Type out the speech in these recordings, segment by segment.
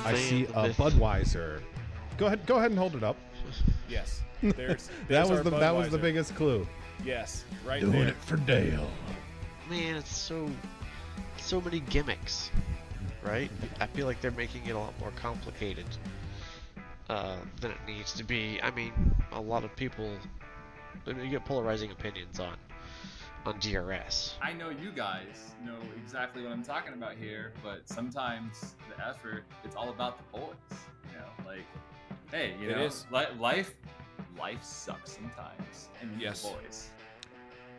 I see a Budweiser. Go ahead and hold it up. Yes. That was the biggest clue. Yes, right Doing there. it for Dale. Man, it's so many gimmicks, right? I feel like they're making it a lot more complicated than it needs to be. I mean, a lot of people, you get polarizing opinions on DRS. I know you guys know exactly what I'm talking about here, but sometimes the effort, it's all about the boys. You know, like, hey, you know, life sucks sometimes, and you need the boys.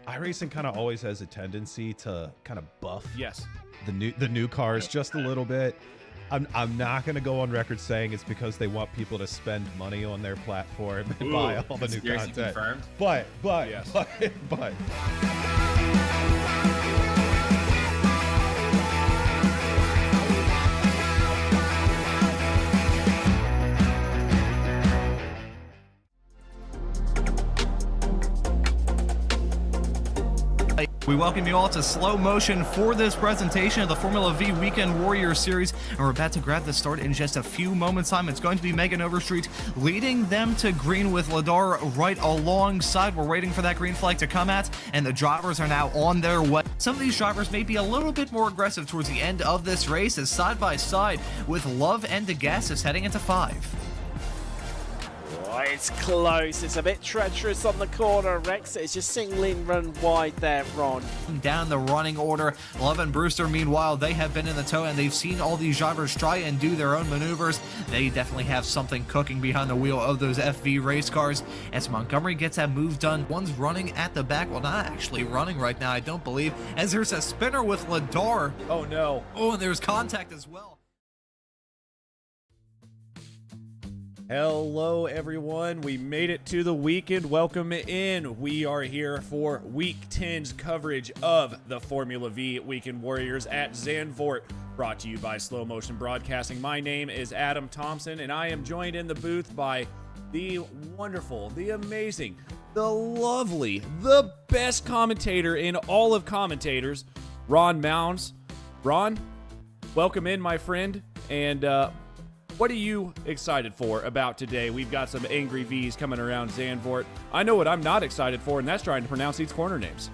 iRacing kind of always has a tendency to kind of buff the new cars just a little bit. I'm not going to go on record saying it's because they want people to spend money on their platform and buy all the new content. Confirmed. But we welcome you all to slow motion for this presentation of the Formula Vee Weekend Warrior Series, and we're about to grab the start in just a few moments' time. It's going to be Megan Overstreet leading them to green with Ladar right alongside. We're waiting for that green flag to come at, and the drivers are now on their way. Some of these drivers may be a little bit more aggressive towards the end of this race, as side by side with Love and DeGassis heading into 5. Oh, it's close. It's a bit treacherous on the corner. Rex is just seeing Lynn run wide there, Ron. Down the running order, Love and Brewster, meanwhile, they have been in the tow and they've seen all these drivers try and do their own maneuvers. They definitely have something cooking behind the wheel of those FV race cars. As Montgomery gets that move done, one's running at the back. Well, not actually running right now, I don't believe, as there's a spinner with Ladar. Oh, no. Oh, and there's contact as well. Hello, everyone. We made it to the weekend. Welcome in. We are here for Week 10's coverage of the Formula Vee Weekend Warriors at Zandvoort, brought to you by Slow Motion Broadcasting. My name is Adam Thompson, and I am joined in the booth by the wonderful, the amazing, the lovely, the best commentator in all of commentators, Ron Maunz. Ron, welcome in, my friend, and what are you excited for about today? We've got some angry V's coming around Zandvoort. I know what I'm not excited for, and that's trying to pronounce these corner names.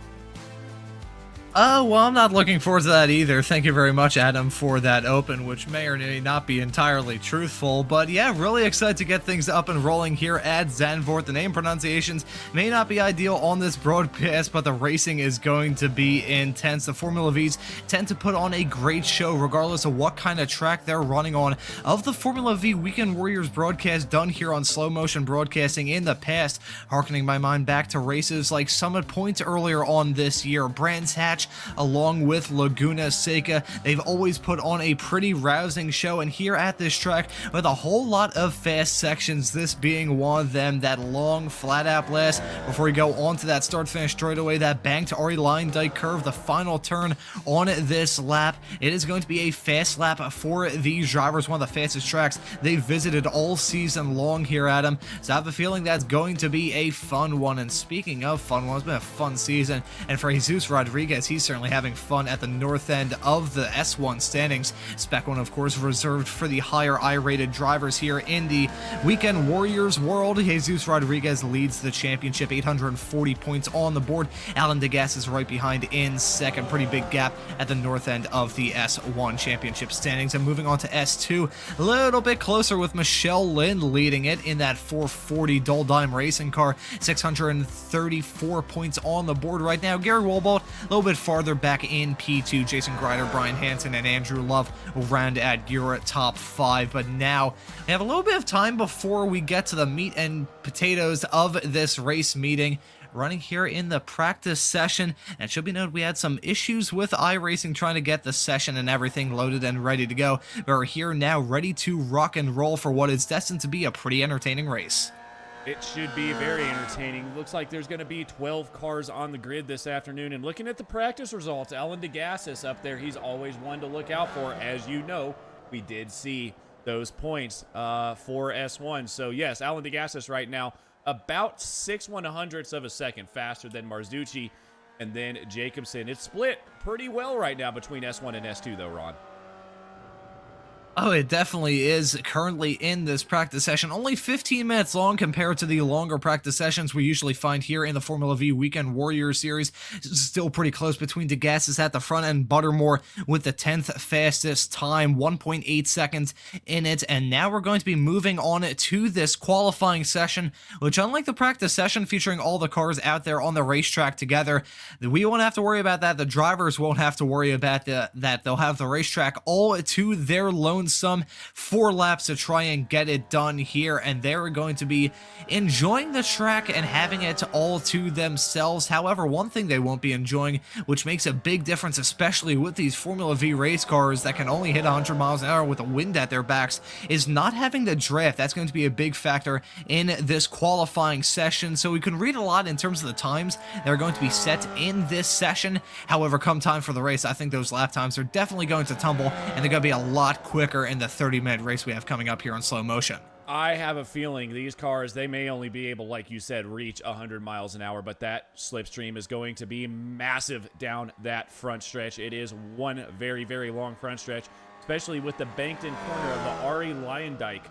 Well, I'm not looking forward to that either. Thank you very much, Adam, for that open, which may or may not be entirely truthful. But yeah, really excited to get things up and rolling here at Zandvoort. The name pronunciations may not be ideal on this broadcast, but the racing is going to be intense. The Formula V's tend to put on a great show, regardless of what kind of track they're running on. Of the Formula Vee Weekend Warriors broadcast done here on Slow Motion Broadcasting in the past, harkening my mind back to races like Summit Point earlier on this year, Brands Hatch, along with Laguna Seca. They've always put on a pretty rousing show, and here at this track with a whole lot of fast sections, this being one of them, that long flat out blast before we go on to that start finish straightaway, that banked Ari Lyndike curve, the final turn on this lap. It is going to be a fast lap for these drivers, one of the fastest tracks they've visited all season long here, Adam. So I have a feeling that's going to be a fun one. And speaking of fun one, it's been a fun season, and for Jesus Rodriguez, he's certainly having fun at the north end of the S1 standings. Spec 1, of course, reserved for the higher I-rated drivers here in the Weekend Warriors world. Jesus Rodriguez leads the championship, 840 points on the board. Alan Degas is right behind in second. Pretty big gap at the north end of the S1 championship standings. And moving on to S2, a little bit closer with Michelle Lynn leading it in that 440 Doldime racing car. 634 points on the board right now. Gary Wolbolt a little bit farther back in P2. Jason Grider, Brian Hansen, and Andrew Love will round at your top 5. But now we have a little bit of time before we get to the meat and potatoes of this race meeting, running here in the practice session. And it should be noted we had some issues with iRacing trying to get the session and everything loaded and ready to go. We're here now, ready to rock and roll for what is destined to be a pretty entertaining race. It should be very entertaining. Looks like there's going to be 12 cars on the grid this afternoon. And looking at the practice results, Alan Degas up there. He's always one to look out for. As you know, we did see those points for S1. So, yes, Alan Degas right now about 6/100ths of a second faster than Marzucci and then Jacobson. It's split pretty well right now between S1 and S2, though, Ron. Oh, it definitely is currently in this practice session. Only 15 minutes long compared to the longer practice sessions we usually find here in the Formula Vee Weekend Warriors Series. Still pretty close between Degas at the front and Buttermore with the 10th fastest time, 1.8 seconds in it. And now we're going to be moving on to this qualifying session, which, unlike the practice session featuring all the cars out there on the racetrack together, we won't have to worry about that. The drivers won't have to worry about that. They'll have the racetrack all to their lone some 4 laps to try and get it done here, and they're going to be enjoying the track and having it all to themselves. However, one thing they won't be enjoying, which makes a big difference, especially with these Formula Vee race cars that can only hit 100 miles an hour with the wind at their backs, is not having the draft. That's going to be a big factor in this qualifying session. So we can read a lot in terms of the times that are going to be set in this session. However, come time for the race, I think those lap times are definitely going to tumble, and they're going to be a lot quicker in the 30-minute race we have coming up here on Slow Motion. I have a feeling these cars, they may only be able, like you said, reach 100 miles an hour, but that slipstream is going to be massive down that front stretch. It is one very, very long front stretch, especially with the banked-in corner of the Ari Lyndike.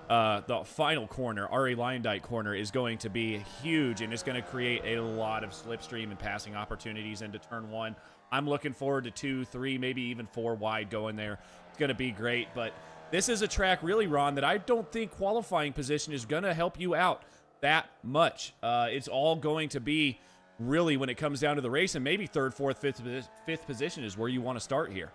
The final corner, Ari Lyndike corner, is going to be huge, and it's going to create a lot of slipstream and passing opportunities into turn 1. I'm looking forward to 2, 3, maybe even 4 wide going there. It's going to be great, but this is a track really, Ron, that I don't think qualifying position is going to help you out that much. It's all going to be really, when it comes down to the race, and maybe third, fourth, fifth position is where you want to start here.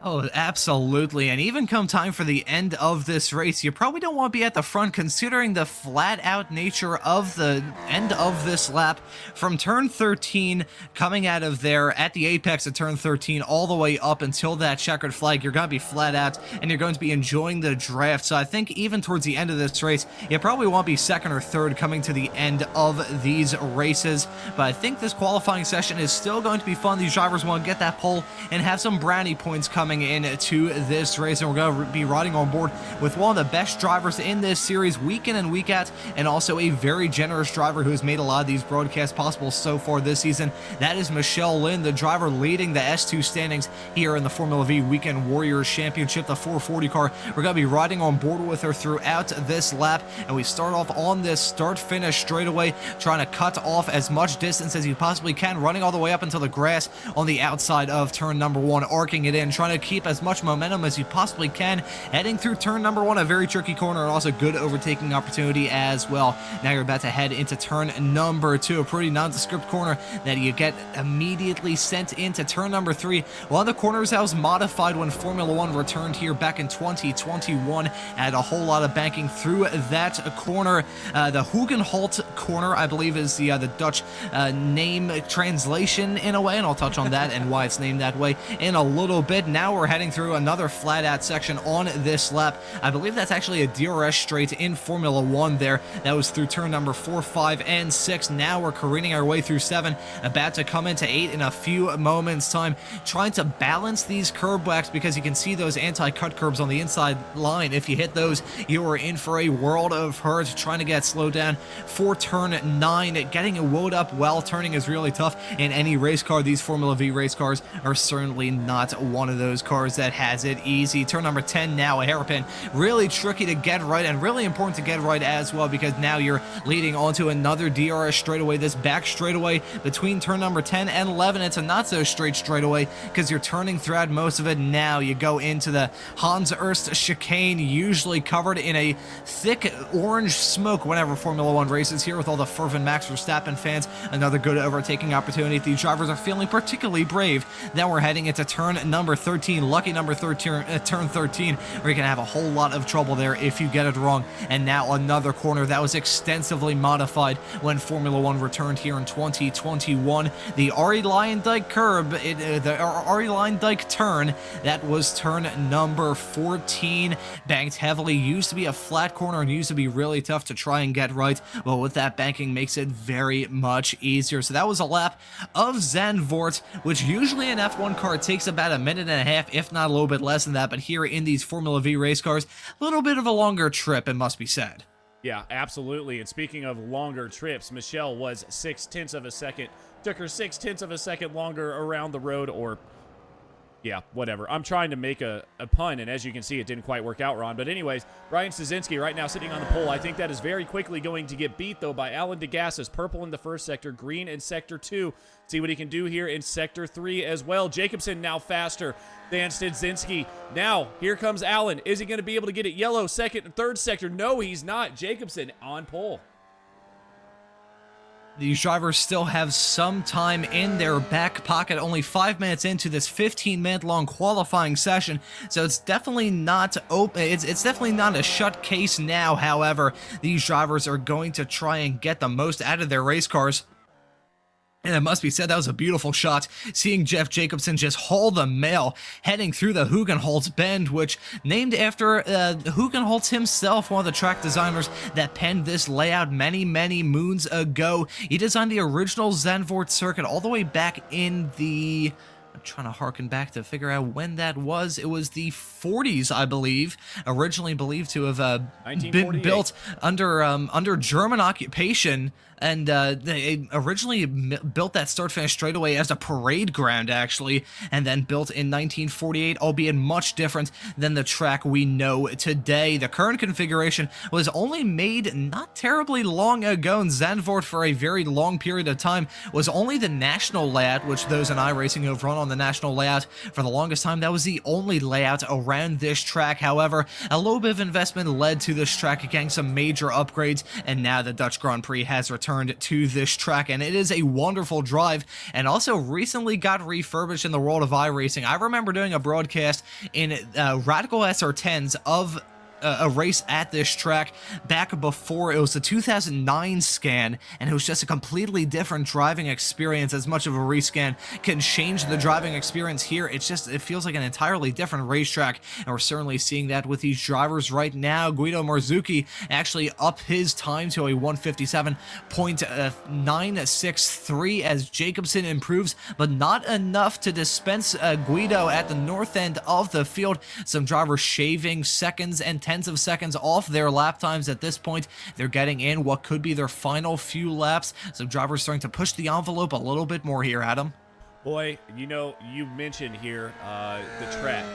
Oh, absolutely. And even come time for the end of this race, you probably don't want to be at the front considering the flat-out nature of the end of this lap. From turn 13, coming out of there at the apex of turn 13, all the way up until that checkered flag, you're going to be flat out, and you're going to be enjoying the draft. So I think even towards the end of this race, you probably want to be second or third coming to the end of these races. But I think this qualifying session is still going to be fun. These drivers want to get that pole and have some brownie points coming into this race, and we're going to be riding on board with one of the best drivers in this series week in and week out, and also a very generous driver who has made a lot of these broadcasts possible so far this season. That is Michelle Lynn, the driver leading the S2 standings here in the Formula V Weekend Warriors Championship, the 440 car. We're going to be riding on board with her throughout this lap, and we start off on this start-finish straightaway, trying to cut off as much distance as you possibly can, running all the way up until the grass on the outside of turn number 1, arcing it in, trying to keep as much momentum as you possibly can, heading through turn number 1, a very tricky corner, and also good overtaking opportunity as well. Now you're about to head into turn number 2, a pretty nondescript corner that you get immediately sent into turn number 3. One of the corners that was modified when Formula 1 returned here back in 2021, had a whole lot of banking through that corner. The Hugenholt corner, I believe, is the Dutch name translation in a way, and I'll touch on that and why it's named that way in a little bit. Now we're heading through another flat-out section on this lap. I believe that's actually a DRS straight in Formula 1 there. That was through turn number 4, 5, and 6. Now we're careening our way through 7, about to come into 8 in a few moments' time, trying to balance these curb backs because you can see those anti-cut curbs on the inside line. If you hit those, you are in for a world of hurt. Trying to get slowed down for turn 9. Getting woed up while turning is really tough in any race car. These Formula V race cars are certainly not one of those cars that has it easy. Turn number 10 now, a hairpin. Really tricky to get right, and really important to get right as well, because now you're leading onto another DRS straightaway. This back straightaway between turn number 10 and 11, it's a not so straight straightaway because you're turning throughout most of it. Now you go into the Hans Erst chicane, usually covered in a thick orange smoke whenever Formula 1 races here with all the fervent Max Verstappen fans. Another good overtaking opportunity. These drivers are feeling particularly brave. Then we're heading into turn number 13, lucky number 13, turn 13, where you can have a whole lot of trouble there if you get it wrong. And now another corner that was extensively modified when Formula 1 returned here in 2021. The Arie Luyendyk curb, the Arie Luyendyk turn, that was turn number 14. Banked heavily, used to be a flat corner and used to be really tough to try and get right. Well, with that banking makes it very much easier. So that was a lap of Zandvoort, which usually an F1 car takes about a minute and a half, if not a little bit less than that. But here in these Formula V race cars, a little bit of a longer trip, it must be said. Yeah, absolutely. And speaking of longer trips, Michelle was 0.6 of a second. Took her 0.6 of a second longer around the road, or yeah, whatever. I'm trying to make a pun, and as you can see, it didn't quite work out, Ron. But anyways, Ryan Stasinski right now sitting on the pole. I think that is very quickly going to get beat, though, by Alan DeGassis. Purple in the first sector, green in sector 2. See what he can do here in sector 3 as well. Jacobson now faster than Stasinski. Now, here comes Alan. Is he going to be able to get it yellow, second and third sector? No, he's not. Jacobson on pole. These drivers still have some time in their back pocket, only 5 minutes into this 15-minute long qualifying session, so it's definitely not open. It's definitely not a shut case now. However, these drivers are going to try and get the most out of their race cars. And it must be said, that was a beautiful shot, seeing Jeff Jacobson just haul the mail, heading through the Hugenholtz Bend, which named after Hugenholtz himself, one of the track designers that penned this layout many, many moons ago. He designed the original Zandvoort circuit all the way back in the... I'm trying to harken back to figure out when that was. It was the 40s, I believe, originally believed to have been built under German occupation. And they originally built that start-finish straightaway as a parade ground, actually, and then built in 1948, albeit much different than the track we know today. The current configuration was only made not terribly long ago, and Zandvoort for a very long period of time was only the national layout, which those in iRacing who have run on on the national layout. For the longest time, that was the only layout around this track. However, a little bit of investment led to this track getting some major upgrades, and now the Dutch Grand Prix has returned to this track, and it is a wonderful drive, and also recently got refurbished in the world of iRacing. I remember doing a broadcast in Radical SR10s of a race at this track back before it was the 2009 scan, and it was just a completely different driving experience. As much of a rescan can change the driving experience here, it feels like an entirely different racetrack, and we're certainly seeing that with these drivers right now. Guido Marzucchi actually up his time to a 157.963 as Jacobson improves, but not enough to dispense Guido at the north end of the field. Some drivers shaving seconds and tenths of seconds off their lap times at this point. They're getting in what could be their final few laps. Some drivers starting to push the envelope a little bit more here, Adam. Boy, you know, you mentioned here the track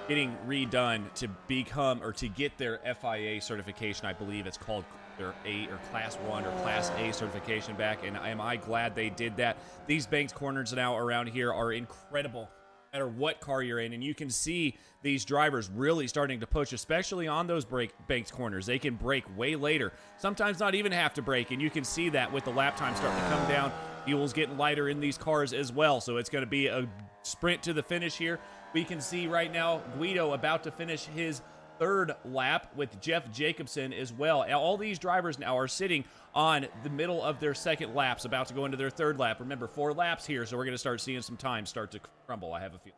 getting redone to become, or to get their FIA certification. I believe it's called their A or Class 1 or Class A certification back, and am I glad they did that. These banked corners now around here are incredible, no matter what car you're in, and you can see these drivers really starting to push, especially on those banked corners. They can brake way later, sometimes not even have to brake, and you can see that with the lap time starting to come down. Fuel's getting lighter in these cars as well, so it's going to be a sprint to the finish here. We can see right now Guido about to finish his third lap with Jeff Jacobson as well. All these drivers now are sitting on the middle of their second laps, about to go into their third lap. Remember, 4 laps here, so we're going to start seeing some time start to crumble, I have a feeling.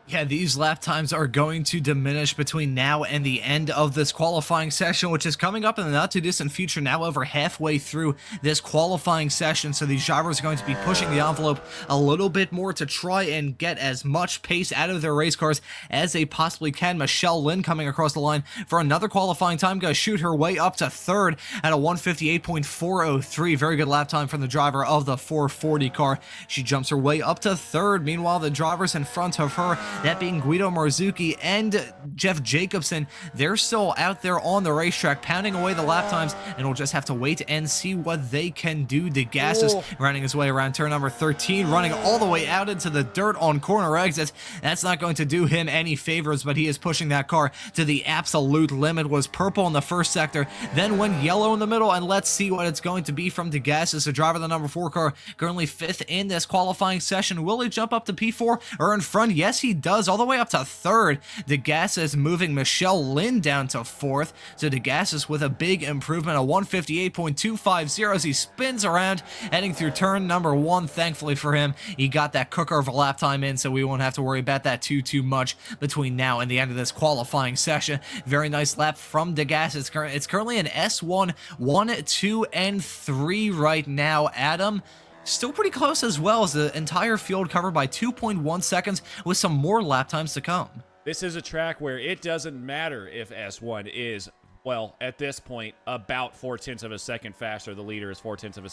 Yeah, these lap times are going to diminish between now and the end of this qualifying session, which is coming up in the not-too-distant future, now over halfway through this qualifying session. So these drivers are going to be pushing the envelope a little bit more to try and get as much pace out of their race cars as they possibly can. Michelle Lynn coming across the line for another qualifying time, going to shoot her way up to third at a 158.403. Very good lap time from the driver of the 440 car. She jumps her way up to third. Meanwhile, the drivers in front of her, that being Guido Marzucchi and Jeff Jacobson, they're still out there on the racetrack pounding away the lap times, and we'll just have to wait and see what they can do. DeGas is running his way around turn number 13, running all the way out into the dirt on corner exits. That's not going to do him any favors, but he is pushing that car to the absolute limit. Was purple in the first sector, then went yellow in the middle, and let's see what it's going to be from DeGas as the driver of the number 4 car, currently 5th in this qualifying session. Will he jump up to P4 or in front? Yes, he does, all the way up to third. DeGas is moving Michelle Lynn down to 4th, so DeGas is with a big improvement, a 158.250 as he spins around, heading through turn number 1. Thankfully for him, he got that cooker of a lap time in, so we won't have to worry about that too much between now and the end of this qualifying session. Very nice lap from DeGas. It's currently an S1, 1, 2, and 3 right now. Adam, still pretty close as well, as the entire field covered by 2.1 seconds with some more lap times to come. This is a track where it doesn't matter if S1 is, well, at this point, about 0.4 of a second faster. The leader is 0.4 of a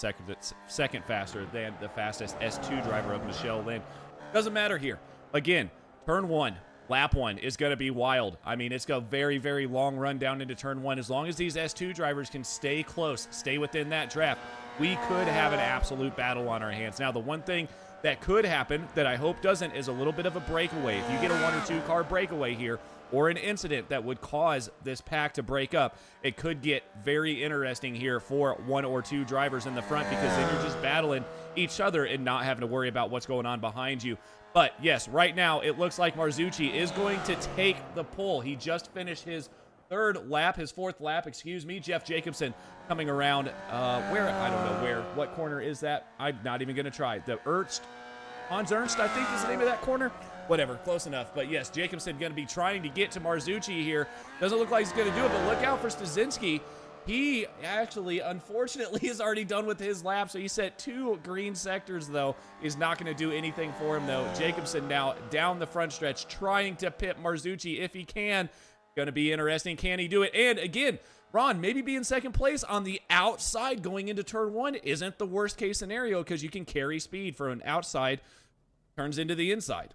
second faster than the fastest S2 driver of Michelle Lynn. Doesn't matter here. Again, turn 1. Lap 1 is going to be wild. I mean, it's a very, very long run down into turn 1. As long as these S2 drivers can stay close, stay within that draft, we could have an absolute battle on our hands. Now, the one thing that could happen that I hope doesn't is a little bit of a breakaway. If you get a 1 or 2 car breakaway here, or an incident that would cause this pack to break up, it could get very interesting here for 1 or 2 drivers in the front, because then you're just battling each other and not having to worry about what's going on behind you. But yes, right now it looks like Marzucchi is going to take the pole. He just finished his fourth lap, excuse me. Jeff Jacobson coming around, where, I don't know where, what corner is that? I'm not even going to try. The Maunz, I think is the name of that corner. Whatever, close enough. But yes, Jacobson going to be trying to get to Marzucchi here. Doesn't look like he's going to do it, but look out for Stasinski. He actually, unfortunately, is already done with his lap, so he set 2 green sectors, though. Is not going to do anything for him, though. Jacobson now down the front stretch, trying to pit Marzucchi if he can. Going to be interesting. Can he do it? And again, Ron, maybe be in second place on the outside going into turn 1 isn't the worst case scenario, because you can carry speed for an outside, turns into the inside.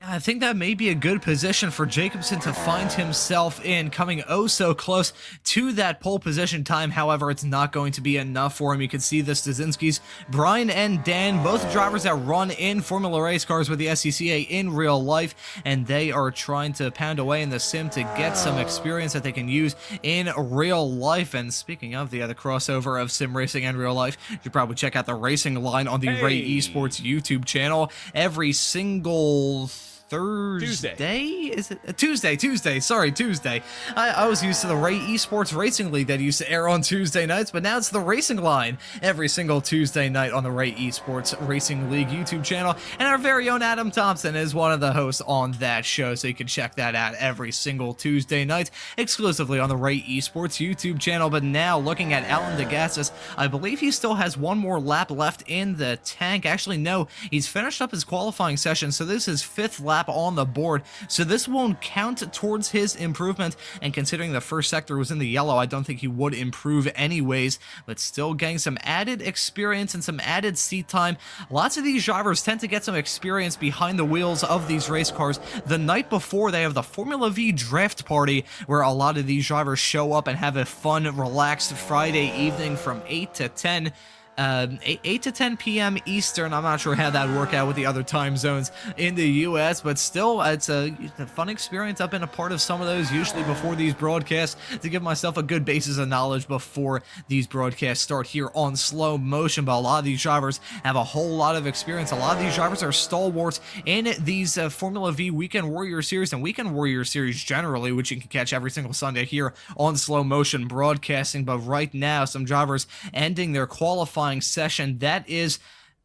I think that may be a good position for Jacobson to find himself in, coming oh so close to that pole position time. However, it's not going to be enough for him. You can see the Stasinskis, Brian and Dan, both drivers that run in Formula race cars with the SCCA in real life, and they are trying to pound away in the sim to get some experience that they can use in real life. And speaking of the other crossover of sim racing and real life, you should probably check out the racing line on the Ray Esports YouTube channel every single Thursday? Is it Tuesday? Sorry, Tuesday. I was used to the Ray Esports Racing League that used to air on Tuesday nights, but now it's the Racing Line every single Tuesday night on the Ray Esports Racing League YouTube channel. And our very own Adam Thompson is one of the hosts on that show, so you can check that out every single Tuesday night exclusively on the Ray Esports YouTube channel. But now, looking at Alan DeGassis, I believe he still has one more lap left in the tank. Actually, no, he's finished up his qualifying session, so this is 5th lap on the board, so this won't count towards his improvement. And considering the first sector was in the yellow, I don't think he would improve anyways, but still getting some added experience and some added seat time. Lots of these drivers tend to get some experience behind the wheels of these race cars. The night before, they have the Formula Vee draft party, where a lot of these drivers show up and have a fun, relaxed Friday evening from 8 to 10 8 to 10 p.m. Eastern. I'm not sure how that would work out with the other time zones in the U.S., but still, it's a fun experience. I've been a part of some of those, usually before these broadcasts, to give myself a good basis of knowledge before these broadcasts start here on Slow Motion. But a lot of these drivers have a whole lot of experience. A lot of these drivers are stalwarts in these Formula Vee Weekend Warrior Series and Weekend Warrior Series generally, which you can catch every single Sunday here on Slow Motion Broadcasting. But right now, some drivers ending their qualifying session. That is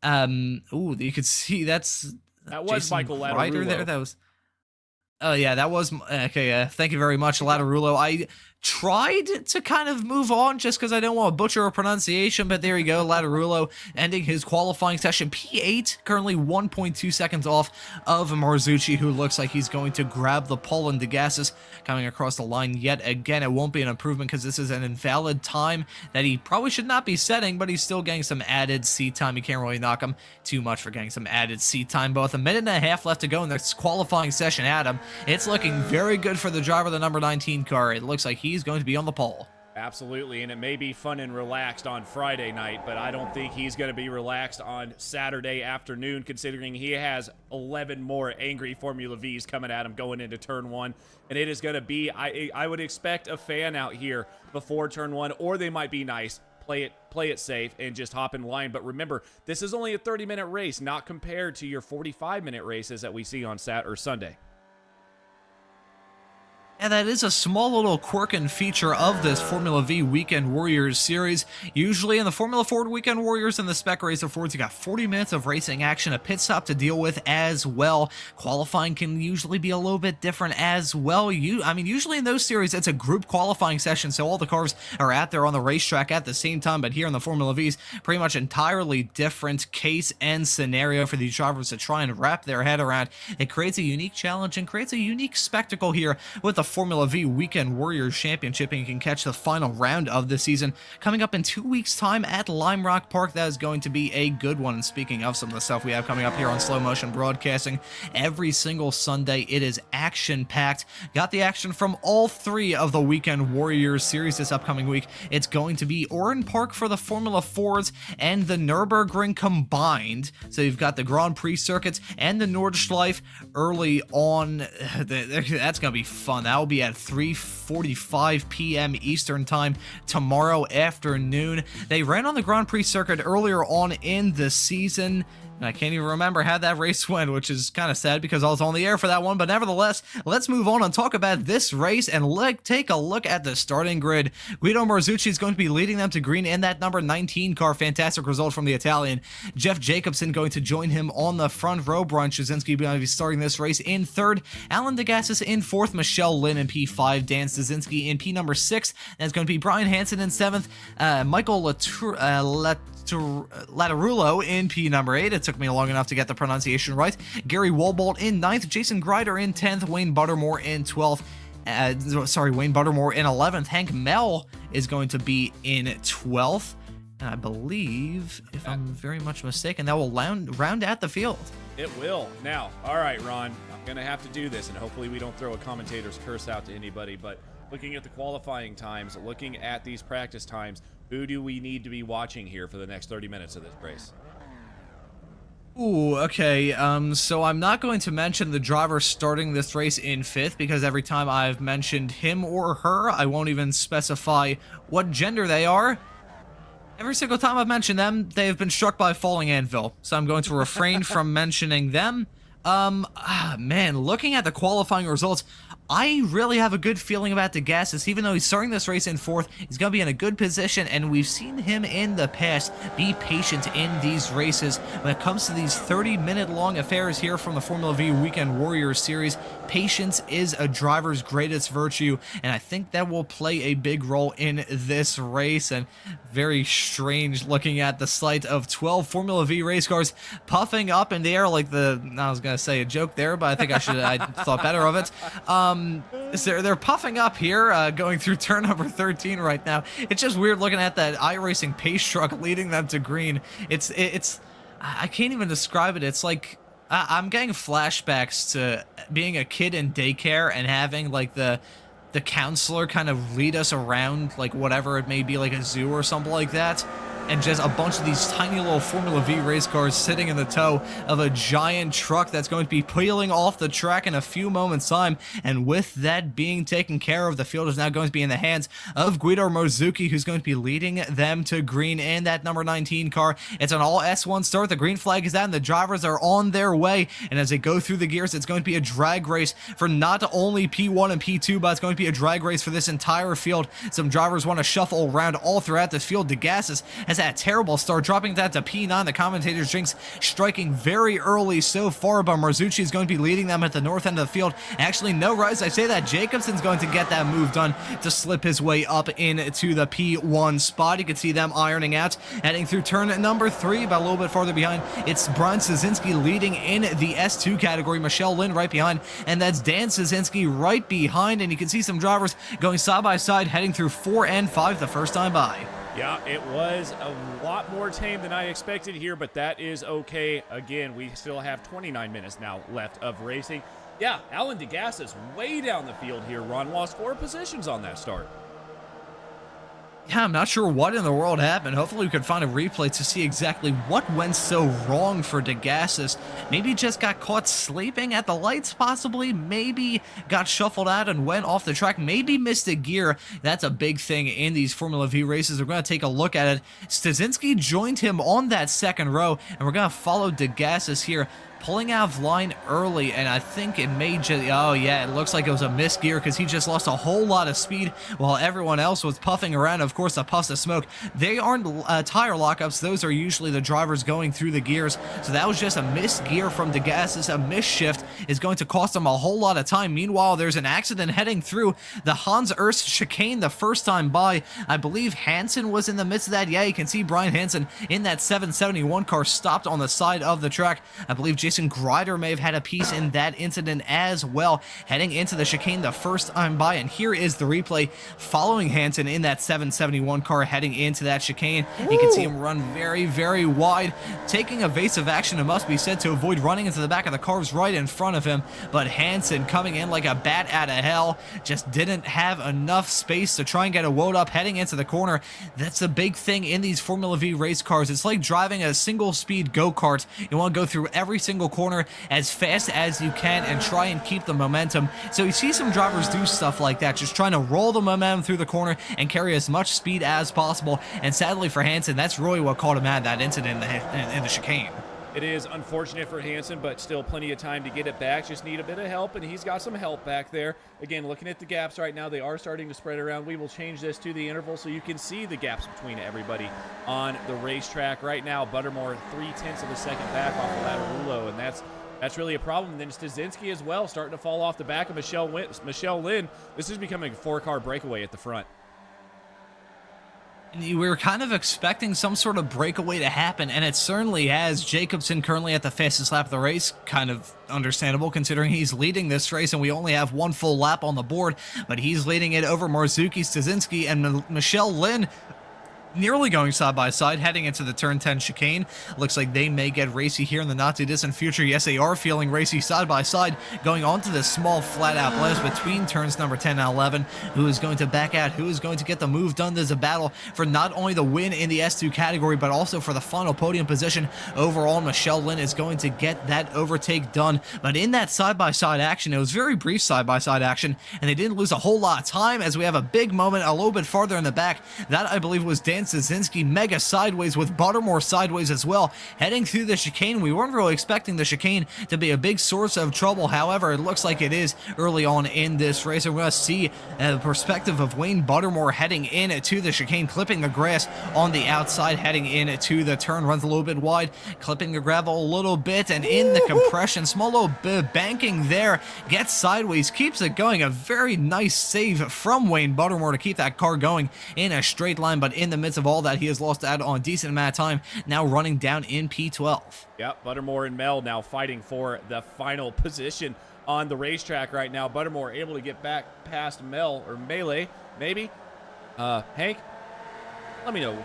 you could see that was Jason Michael Latterulo there. That was that was okay. Thank you very much, Latterulo. I tried to kind of move on just because I don't want to butcher a pronunciation, but there you go. Latterulo ending his qualifying session P8, currently 1.2 seconds off of Marzucci, who looks like he's going to grab the pole. And DeGassis coming across the line yet again. It won't be an improvement because this is an invalid time that he probably should not be setting, but he's still getting some added seat time. You can't really knock him too much for getting some added seat time. But with 1.5 minutes left to go in this qualifying session, Adam, it's looking very good for the driver of the number 19 car. It looks like he's going to be on the pole. Absolutely, and it may be fun and relaxed on Friday night, but I don't think he's going to be relaxed on Saturday afternoon, considering he has 11 more angry Formula V's coming at him going into Turn 1, and it is going to be, I would expect a fan out here before Turn 1, or they might be nice, play it safe, and just hop in line. But remember, this is only a 30-minute race, not compared to your 45-minute races that we see on Saturday or Sunday. And that is a small little quirk and feature of this Formula Vee Weekend Warriors series. Usually in the Formula Ford Weekend Warriors and the Spec Racer Fords, you got 40 minutes of racing action, a pit stop to deal with as well. Qualifying can usually be a little bit different as well. Usually in those series, it's a group qualifying session, so all the cars are out there on the racetrack at the same time. But here in the Formula V's, pretty much entirely different case and scenario for these drivers to try and wrap their head around. It creates a unique challenge and creates a unique spectacle here with the Formula Vee Weekend Warriors Championship, and you can catch the final round of the season coming up in 2 weeks' time at Lime Rock Park. That is going to be a good one. And speaking of some of the stuff we have coming up here on Slow Motion Broadcasting, every single Sunday it is action-packed. Got the action from all 3 of the Weekend Warriors series this upcoming week. It's going to be Oran Park for the Formula Fords and the Nürburgring combined. So you've got the Grand Prix circuits and the Nordschleife early on. That's going to be fun. That will be at 3:45 p.m. Eastern Time tomorrow afternoon. They ran on the Grand Prix circuit earlier on in the season. I can't even remember how that race went, which is kind of sad because I was on the air for that one. But nevertheless, let's move on and talk about this race and take a look at the starting grid. Guido Marzucci is going to be leading them to green in that number 19 car. Fantastic result from the Italian. Jeff Jacobson going to join him on the front row. Brian Trzynski going to be starting this race in 3rd. Alan DeGassis in 4th. Michelle Lynn in P5. Dan Stasinski in P number 6. And it's going to be Brian Hansen in 7th. Michael Latterulo in P number 8. It took me long enough to get the pronunciation right. Gary Wolbolt in 9th. Jason Grider in 10th. Wayne Buttermore in 12th. Wayne Buttermore in 11th. Hank Mell is going to be in 12th. And I believe, if I'm very much mistaken, that will round out the field. It will. Now, all right, Ron, I'm going to have to do this, and hopefully we don't throw a commentator's curse out to anybody, but looking at the qualifying times, looking at these practice times, who do we need to be watching here for the next 30 minutes of this race? Ooh, okay, so I'm not going to mention the driver starting this race in 5th, because every time I've mentioned him or her, I won't even specify what gender they are. Every single time I've mentioned them, they have been struck by a falling anvil, so I'm going to refrain from mentioning them. Man, looking at the qualifying results, I really have a good feeling about DeGassis. Even though he's starting this race in 4th, he's going to be in a good position, and we've seen him in the past be patient in these races. When it comes to these 30-minute-long affairs here from the Formula Vee Weekend Warriors Series, patience is a driver's greatest virtue, and I think that will play a big role in this race. And very strange looking at the sight of 12 Formula Vee race cars puffing up in the air like I was going to say a joke there, but I think I thought better of it. They're puffing up here, going through turn number 13 right now. It's just weird looking at that iRacing pace truck leading them to green. It's I can't even describe it. It's like I'm getting flashbacks to being a kid in daycare and having like the counselor kind of lead us around like whatever it may be, like a zoo or something like that. And just a bunch of these tiny little Formula Vee race cars sitting in the tow of a giant truck that's going to be peeling off the track in a few moments' time. And with that being taken care of, the field is now going to be in the hands of Guido Mozuki, who's going to be leading them to green in that number 19 car. It's an all S1 start. The green flag is out, and the drivers are on their way. And as they go through the gears, it's going to be a drag race for not only P1 and P2, but it's going to be a drag race for this entire field. Some drivers want to shuffle around all throughout this field. DeGassis has that terrible start, dropping that to P9. The commentators jinx striking very early so far, but Marzucci is going to be leading them at the north end of the field. Actually, no rise. I say that Jacobson's going to get that move done to slip his way up into the P1 spot. You can see them ironing out, heading through turn number 3, but a little bit farther behind. It's Brian Szynski leading in the S2 category. Michelle Lynn right behind, and that's Dan Szynski right behind, and you can see some drivers going side by side, heading through 4 and 5 the first time by. Yeah, it was a lot more tame than I expected here, but that is okay. Again, we still have 29 minutes now left of racing. Yeah, Alan DeGassis way down the field here. Ron lost 4 positions on that start. Yeah, I'm not sure what in the world happened. Hopefully we can find a replay to see exactly what went so wrong for DeGassis. Maybe just got caught sleeping at the lights, possibly. Maybe got shuffled out and went off the track. Maybe missed a gear. That's a big thing in these Formula Vee races. We're going to take a look at it. Szynski joined him on that second row, and we're going to follow DeGassis here, pulling out of line early, and I think it may just, oh yeah, it looks like it was a missed gear because he just lost a whole lot of speed while everyone else was puffing around. Of course, the puffs of smoke, they aren't tire lockups. Those are usually the drivers going through the gears. So that was just a missed gear from DeGassis. A missed shift is going to cost him a whole lot of time. Meanwhile, there's an accident heading through the Hans Urs chicane the first time by. I believe Hansen was in the midst of that. Yeah, you can see Brian Hansen in that 771 car stopped on the side of the track. I believe Jason Grider may have had a piece in that incident as well, heading into the chicane the first time by. And here is the replay following Hansen in that 771 car heading into that chicane. You can see him run very, very wide, taking evasive action, it must be said, to avoid running into the back of the cars right in front of him. But Hansen, coming in like a bat out of hell, just didn't have enough space to try and get a load up heading into the corner. That's the big thing in these Formula Vee race cars. It's like driving a single speed go-kart. You want to go through every single corner as fast as you can and try and keep the momentum. So you see some drivers do stuff like that, just trying to roll the momentum through the corner and carry as much speed as possible. And sadly for Hansen, that's really what caught him out, that incident in the chicane. It is unfortunate for Hansen, but still plenty of time to get it back. Just need a bit of help, and he's got some help back there. Again, looking at the gaps right now, they are starting to spread around. We will change this to the interval so you can see the gaps between everybody on the racetrack. Right now, Buttermore 0.3 of a second back off of Laterulo, and that's really a problem. And then Szynski as well, starting to fall off the back of Michelle Lynn. This is becoming a 4-car breakaway at the front. We were kind of expecting some sort of breakaway to happen, and it certainly has. Jacobson currently at the fastest lap of the race. Kind of understandable considering he's leading this race and we only have one full lap on the board, but he's leading it over Marzuki, Szynski, and Michelle Lynn. nearly going side by side, heading into the turn 10 chicane. Looks like they may get racy here in the not too distant future. Yes, they are feeling racy side by side, going onto this small flat out blast between turns number 10 and 11. Who is going to back out? Who is going to get the move done? There's a battle for not only the win in the S2 category, but also for the final podium position. Overall, Michelle Lynn is going to get that overtake done. But in that side by side action, it was very brief side by side action, and they didn't lose a whole lot of time, as we have a big moment a little bit farther in the back. That, I believe, was Dan Szynski mega sideways with Buttermore sideways as well. Heading through the chicane, we weren't really expecting the chicane to be a big source of trouble. However, it looks like it is early on in this race. We're going to see the perspective of Wayne Buttermore heading in to the chicane, clipping the grass on the outside, heading in to the turn, runs a little bit wide, clipping the gravel a little bit, and in the compression, small little bit of banking there, gets sideways, keeps it going. A very nice save from Wayne Buttermore to keep that car going in a straight line, but in the midst of all that, he has lost out on a decent amount of time, now running down in P12. Yep, Buttermore and Mel now fighting for the final position on the racetrack right now. Buttermore able to get back past Mel, or Melee, maybe. Hank, let me know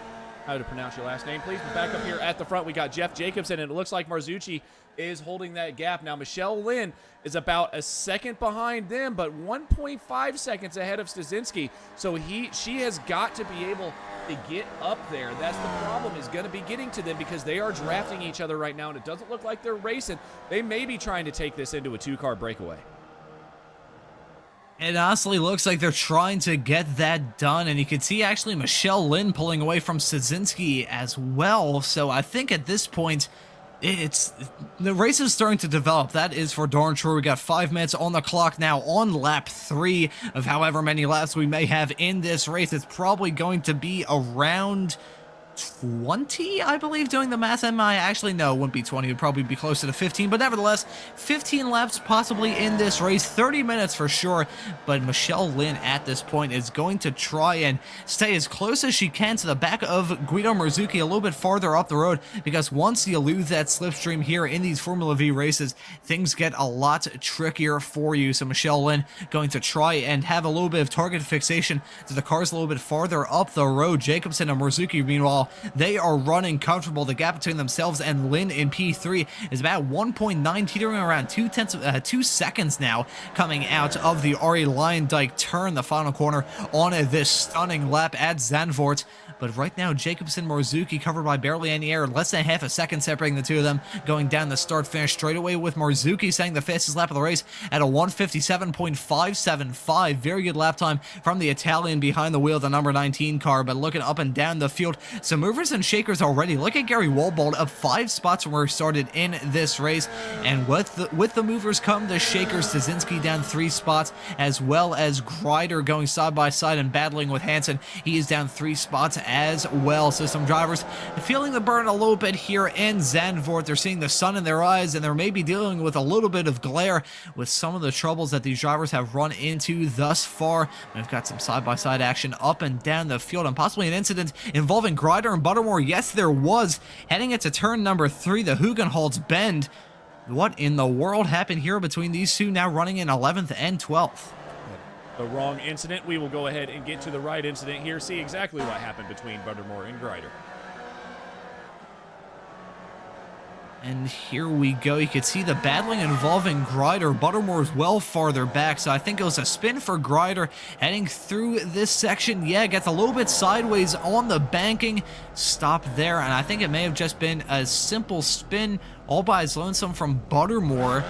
how to pronounce your last name, please. But back up here at the front, we got Jeff Jacobson, and it looks like Marzucci is holding that gap. Now, Michelle Lynn is about a second behind them, but 1.5 seconds ahead of Szynski. So she has got to be able to get up there. That's the problem, is going to be getting to them, because they are drafting each other right now, and it doesn't look like they're racing. They may be trying to take this into a two-car breakaway. It honestly looks like they're trying to get that done, and you can see actually Michelle Lynn pulling away from Szynski as well. So I think at this point, the race is starting to develop. That is for darn sure. We got 5 minutes on the clock now on lap 3 of however many laps we may have in this race. It's probably going to be around 20, I believe, doing the math. Actually, no, it wouldn't be 20. It would probably be closer to 15, but nevertheless, 15 laps possibly in this race, 30 minutes for sure. But Michelle Lynn at this point is going to try and stay as close as she can to the back of Guido Marzucchi, a little bit farther up the road, because once you lose that slipstream here in these Formula V races, things get a lot trickier for you. So Michelle Lynn going to try and have a little bit of target fixation to the cars a little bit farther up the road. Jacobson and Marzucchi, meanwhile, they are running comfortable. The gap between themselves and Lynn in P3 is about 1.9, teetering around 2 seconds now, coming out of the Ari Lyondike turn, the final corner on this stunning lap at Zandvoort. But right now, Jacobson, Marzucchi covered by barely any air, less than half a second separating the two of them, going down the start-finish straightaway, with Marzucchi setting the fastest lap of the race at a 1:57.575. Very good lap time from the Italian behind the wheel of the number 19 car. But looking up and down the field, some movers and shakers already. Look at Gary Walbold up 5 spots from where he started in this race. And with the movers come the shakers. Szynski down 3 spots, as well as Greider going side by side and battling with Hansen. He is down 3 spots as well. So some drivers feeling the burn a little bit here in Zandvoort. They're seeing the sun in their eyes, and they're maybe dealing with a little bit of glare with some of the troubles that these drivers have run into thus far. We've got some side-by-side action up and down the field, and possibly an incident involving Greider and Buttermore. Yes, there was. Heading into turn number 3, the Hugenholz bend. What in the world happened here between these two, now running in 11th and 12th? The wrong incident. We will go ahead and get to the right incident here, see exactly what happened between Buttermore and Greider. And here we go. You can see the battling involving Greider. Buttermore's well farther back, so I think it was a spin for Greider heading through this section. Yeah, gets a little bit sideways on the banking. Stop there, and I think it may have just been a simple spin all by his lonesome from Buttermore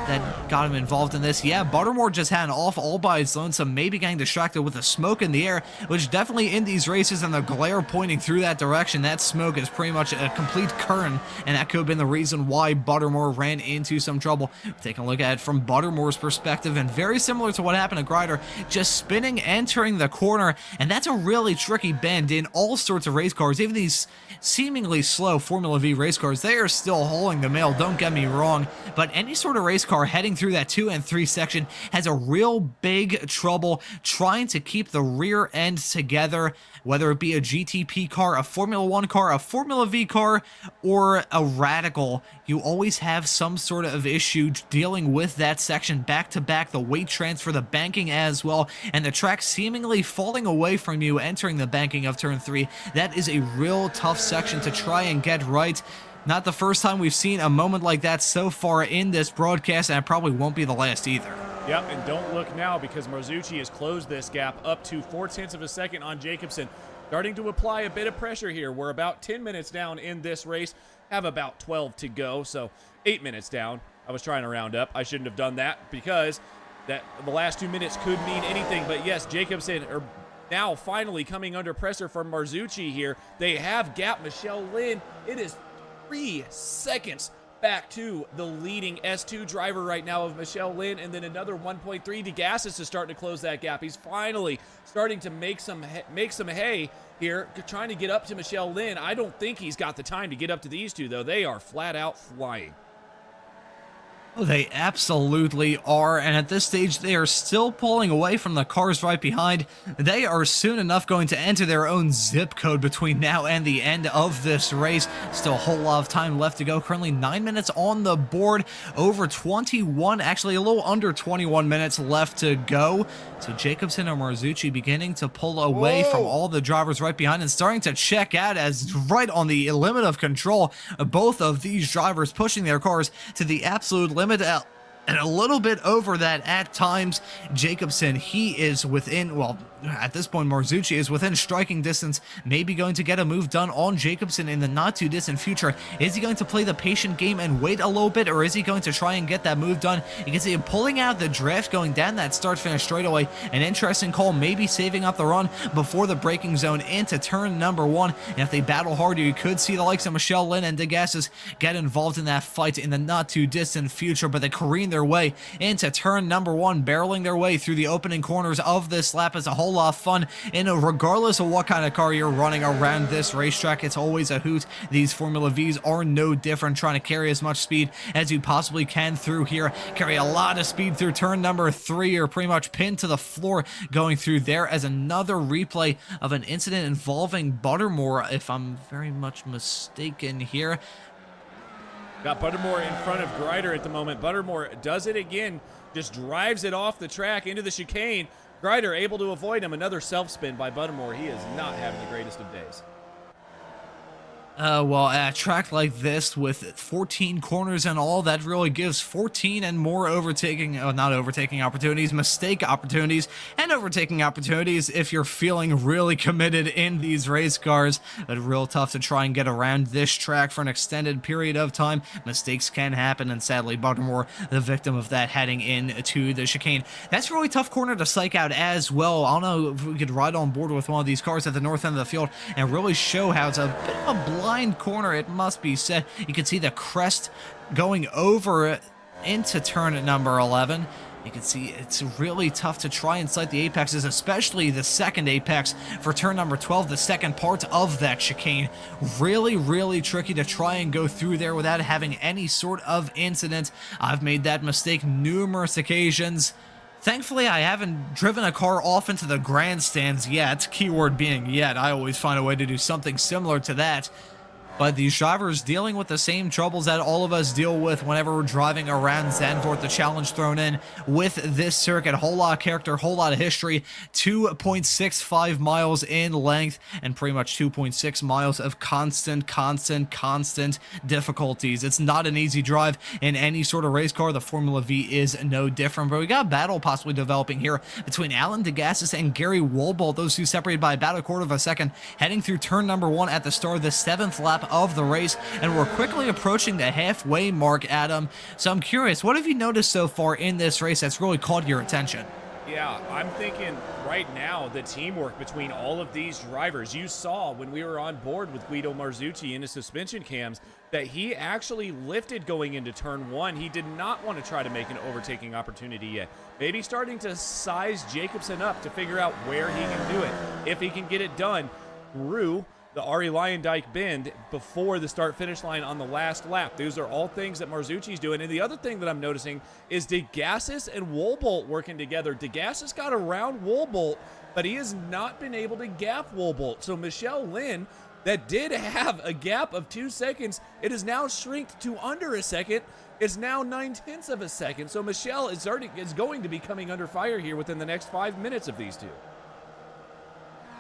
that got him involved in this. Yeah, Buttermore just had an off all by his lonesome, maybe getting distracted with the smoke in the air, which definitely in these races and the glare pointing through that direction, that smoke is pretty much a complete current, and that could have been the reason why Buttermore ran into some trouble. Taking a look at it from Buttermore's perspective, and very similar to what happened to Greider, just spinning, entering the corner, and that's a really tricky bend in all sorts of race cars. Even these seemingly slow Formula V race cars, they are still hauling the mail, don't get me wrong, but any sort of race car car heading through that 2 and 3 section has a real big trouble trying to keep the rear end together, whether it be a GTP car, a Formula 1 car, a Formula V car, or a Radical. You always have some sort of issue dealing with that section back to back, the weight transfer, the banking as well, and the track seemingly falling away from you entering the banking of turn 3. That is a real tough section to try and get right. Not the first time we've seen a moment like that so far in this broadcast, and it probably won't be the last either. Yep, and don't look now because Marzucci has closed this gap up to 0.4 of a second on Jacobsen. Starting to apply a bit of pressure here. We're about 10 minutes down in this race, have about 12 to go, so 8 minutes down. I was trying to round up. I shouldn't have done that because the last 2 minutes could mean anything, but yes, Jacobsen are now finally coming under pressure from Marzucci here. They have gapped Michelle Lynn. It is 3 seconds back to the leading S2 driver right now of Michelle Lynn, and then another 1.3. DeGassis is starting to close that gap. He's finally starting to make some hay here, trying to get up to Michelle Lynn. I don't think he's got the time to get up to these two, though. They are flat out flying. They absolutely are, and at this stage they are still pulling away from the cars right behind. They are soon enough going to enter their own zip code between now and the end of this race. Still a whole lot of time left to go. Currently 9 minutes on the board, over 21, actually a little under 21 minutes left to go. So Jacobsen and Marzucci beginning to pull away from all the drivers right behind and starting to check out as right on the limit of control. Both of these drivers pushing their cars to the absolute limit and a little bit over that at times. Jacobsen, he is within, well, at this point Marzucci is within striking distance, maybe going to get a move done on Jacobsen in the not too distant future. Is he going to play the patient game and wait a little bit, or is he going to try and get that move done? You can see him pulling out the drift, going down that start finish straightaway. An interesting call, maybe saving up the run before the braking zone into turn number 1. And if they battle harder, you could see the likes of Michelle Lynn and DeGassis get involved in that fight in the not too distant future, but they careen their way into turn number 1, barreling their way through the opening corners of this lap. Is a whole lot of fun, and regardless of what kind of car you're running around this racetrack, it's always a hoot. These Formula V's are no different, trying to carry as much speed as you possibly can through here. Carry a lot of speed through turn number 3, or pretty much pinned to the floor going through there, as another replay of an incident involving Buttermore, if I'm very much mistaken here. Got Buttermore in front of Grider at the moment. Buttermore does it again, just drives it off the track into the chicane. Grider able to avoid him. Another self-spin by Buttermore. He is not having the greatest of days. Well, at a track like this with 14 corners and all, that really gives 14 and more not overtaking opportunities, mistake opportunities, and overtaking opportunities if you're feeling really committed in these race cars. But real tough to try and get around this track for an extended period of time. Mistakes can happen, and sadly, Buttermore, the victim of that, heading into the chicane. That's a really tough corner to psych out as well. I don't know if we could ride on board with one of these cars at the north end of the field and really show how it's a bit of a blind corner, it must be said. You can see the crest going over into turn number 11. You can see it's really tough to try and sight the apexes, especially the second apex for turn number 12, the second part of that chicane. Really, really tricky to try and go through there without having any sort of incident. I've made that mistake numerous occasions. Thankfully, I haven't driven a car off into the grandstands yet, keyword being yet. I always find a way to do something similar to that. But these drivers dealing with the same troubles that all of us deal with whenever we're driving around Zandvoort. The challenge thrown in with this circuit. Whole lot of character, whole lot of history. 2.65 miles in length and pretty much 2.6 miles of constant difficulties. It's not an easy drive in any sort of race car. The Formula V is no different. But we got a battle possibly developing here between Alan DeGassis and Gary Wohlbold. Those two separated by about a quarter of a second, heading through turn number 1 at the start of the 7th lap of the race, and we're quickly approaching the halfway mark, Adam. So I'm curious, what have you noticed so far in this race that's really caught your attention? Yeah, I'm thinking right now the teamwork between all of these drivers. You saw when we were on board with Guido Marzucci in his suspension cams that he actually lifted going into turn 1. He did not want to try to make an overtaking opportunity yet. Maybe starting to size Jacobsen up to figure out where he can do it. If he can get it done through the Ari Lyondike bend before the start-finish line on the last lap. Those are all things that Marzucci's doing. And the other thing that I'm noticing is DeGassis and Woolbolt working together. DeGassis got around Woolbolt, but he has not been able to gap Woolbolt. So Michelle Lynn, that did have a gap of 2 seconds, it is now shrinked to under a second. It's now 9/10 of a second. So Michelle is going to be coming under fire here within the next 5 minutes of these two.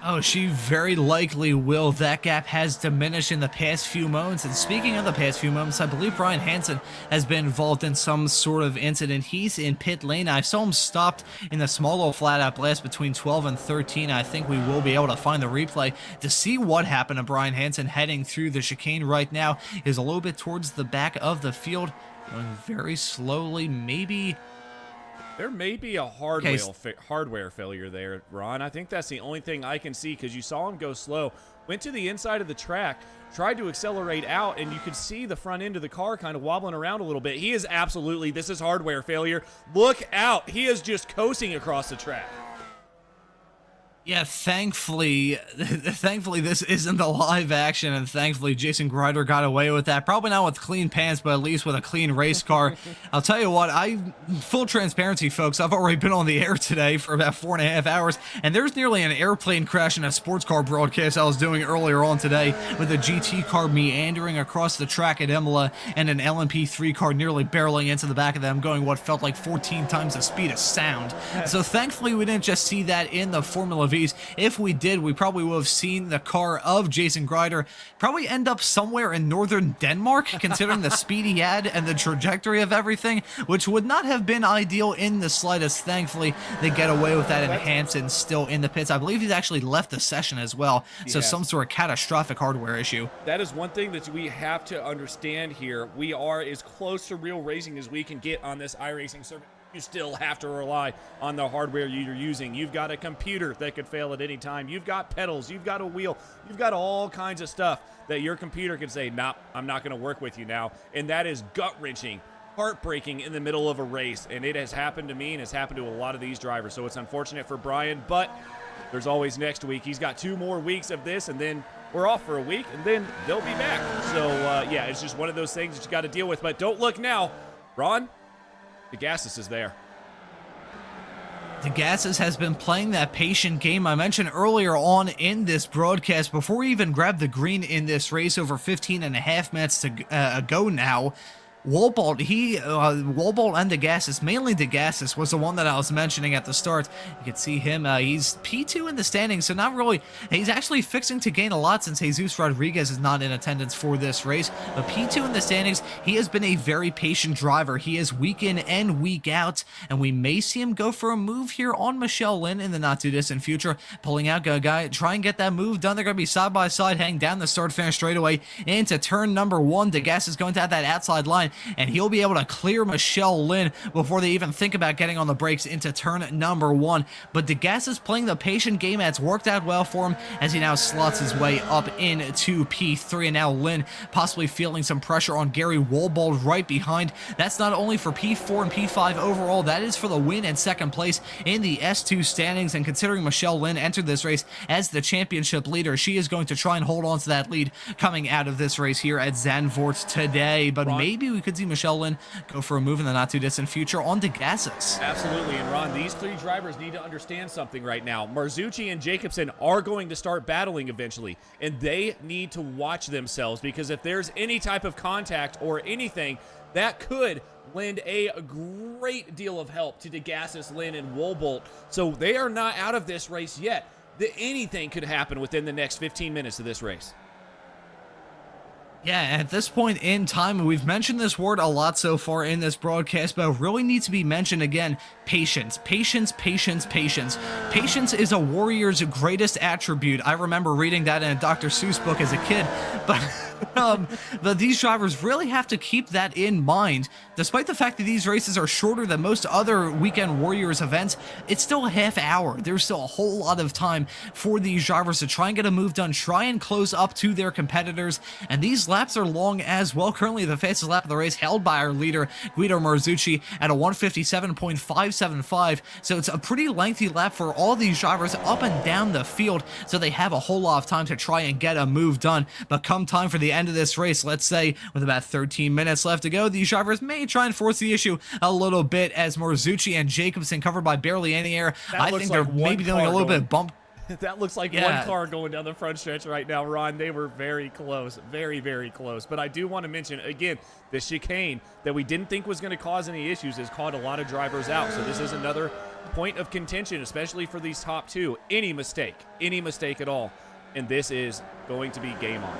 Oh, she very likely will. That gap has diminished in the past few moments. And speaking of the past few moments, I believe Brian Hansen has been involved in some sort of incident. He's in pit lane. I saw him stopped in the small little flat-out blast between 12 and 13. I think we will be able to find the replay to see what happened to Brian Hansen heading through the chicane right now. Is a little bit towards the back of the field, going very slowly, maybe... There may be a hardware failure there, Ron. I think that's the only thing I can see, because you saw him go slow. Went to the inside of the track, tried to accelerate out, and you could see the front end of the car kind of wobbling around a little bit. He is absolutely, this is hardware failure. Look out. He is just coasting across the track. Yeah, thankfully this isn't the live action, and thankfully Jason Grider got away with that. Probably not with clean pants, but at least with a clean race car. I'll tell you what, full transparency, folks, I've already been on the air today for about 4.5 hours, and there's nearly an airplane crash in a sports car broadcast I was doing earlier on today, with a GT car meandering across the track at Imola, and an LMP3 car nearly barreling into the back of them, going what felt like 14 times the speed of sound. So thankfully we didn't just see that in the Formula Vee. If we did, we probably would have seen the car of Jason Grider probably end up somewhere in northern Denmark, considering the speed he had and the trajectory of everything, which would not have been ideal in the slightest. Thankfully, they get away with that, and Hansen's still in the pits. I believe he's actually left the session as well, so some sort of catastrophic hardware issue. That is one thing that we have to understand here. We are as close to real racing as we can get on this iRacing service. You still have to rely on the hardware you're using. You've got a computer that could fail at any time. You've got pedals. You've got a wheel. You've got all kinds of stuff that your computer can say, nah, I'm not going to work with you now. And that is gut-wrenching, heartbreaking in the middle of a race. And it has happened to me, and it's happened to a lot of these drivers. So it's unfortunate for Brian, but there's always next week. He's got 2 more weeks of this, and then we're off for a week, and then they'll be back. So, yeah, it's just one of those things that you got to deal with. But don't look now. Ron? DeGassis is there. DeGassis has been playing that patient game I mentioned earlier on in this broadcast. Before we even grabbed the green in this race over 15.5 minutes ago now, Woolbolt and DeGassis, mainly DeGassis, was the one that I was mentioning at the start. You can see him, he's P2 in the standings, so not really, he's actually fixing to gain a lot since Jesus Rodriguez is not in attendance for this race, but P2 in the standings, he has been a very patient driver. He is week in and week out, and we may see him go for a move here on Michelle Lynn in the not-too-distant future, pulling out a guy, try and get that move done. They're going to be side-by-side, heading down the start-finish straightaway into turn number 1. DeGassis is going to have that outside line, and he'll be able to clear Michelle Lynn before they even think about getting on the brakes into turn number 1. But DeGassis is playing the patient game, and it's worked out well for him as he now slots his way up into P3. And now Lynn possibly feeling some pressure on Gary Woolbold right behind. That's not only for P4 and P5 overall, that is for the win and second place in the S2 standings. And considering Michelle Lynn entered this race as the championship leader, she is going to try and hold on to that lead coming out of this race here at Zandvoort today. But maybe we could see Michelle Lynn go for a move in the not-too-distant future on DeGassis. Absolutely, and Ron, these 3 drivers need to understand something right now. Marzucci and Jacobsen are going to start battling eventually, and they need to watch themselves, because if there's any type of contact or anything, that could lend a great deal of help to DeGassis, Lynn, and Woolbolt. So they are not out of this race yet. Anything could happen within the next 15 minutes of this race. Yeah, at this point in time, we've mentioned this word a lot so far in this broadcast, but it really needs to be mentioned again. Patience. Patience, patience, patience. Patience is a warrior's greatest attribute. I remember reading that in a Dr. Seuss book as a kid, but But these drivers really have to keep that in mind. Despite the fact that these races are shorter than most other Weekend Warriors events, it's still a half hour. There's still a whole lot of time for these drivers to try and get a move done, try and close up to their competitors, and these laps are long as well. Currently, the fastest lap of the race held by our leader, Guido Marzucci, at a 1:57.575, so it's a pretty lengthy lap for all these drivers up and down the field, so they have a whole lot of time to try and get a move done. But come time for the end of this race, let's say with about 13 minutes left to go, these drivers may try and force the issue a little bit as Marzucci and Jacobson covered by barely any air. I think they're maybe doing a little bit of bump. That looks like one car going down the front stretch right now, Ron. They were very close, very, very close. But I do want to mention, again, the chicane that we didn't think was going to cause any issues has caught a lot of drivers out. So this is another point of contention, especially for these top two. Any mistake at all, and this is going to be game on.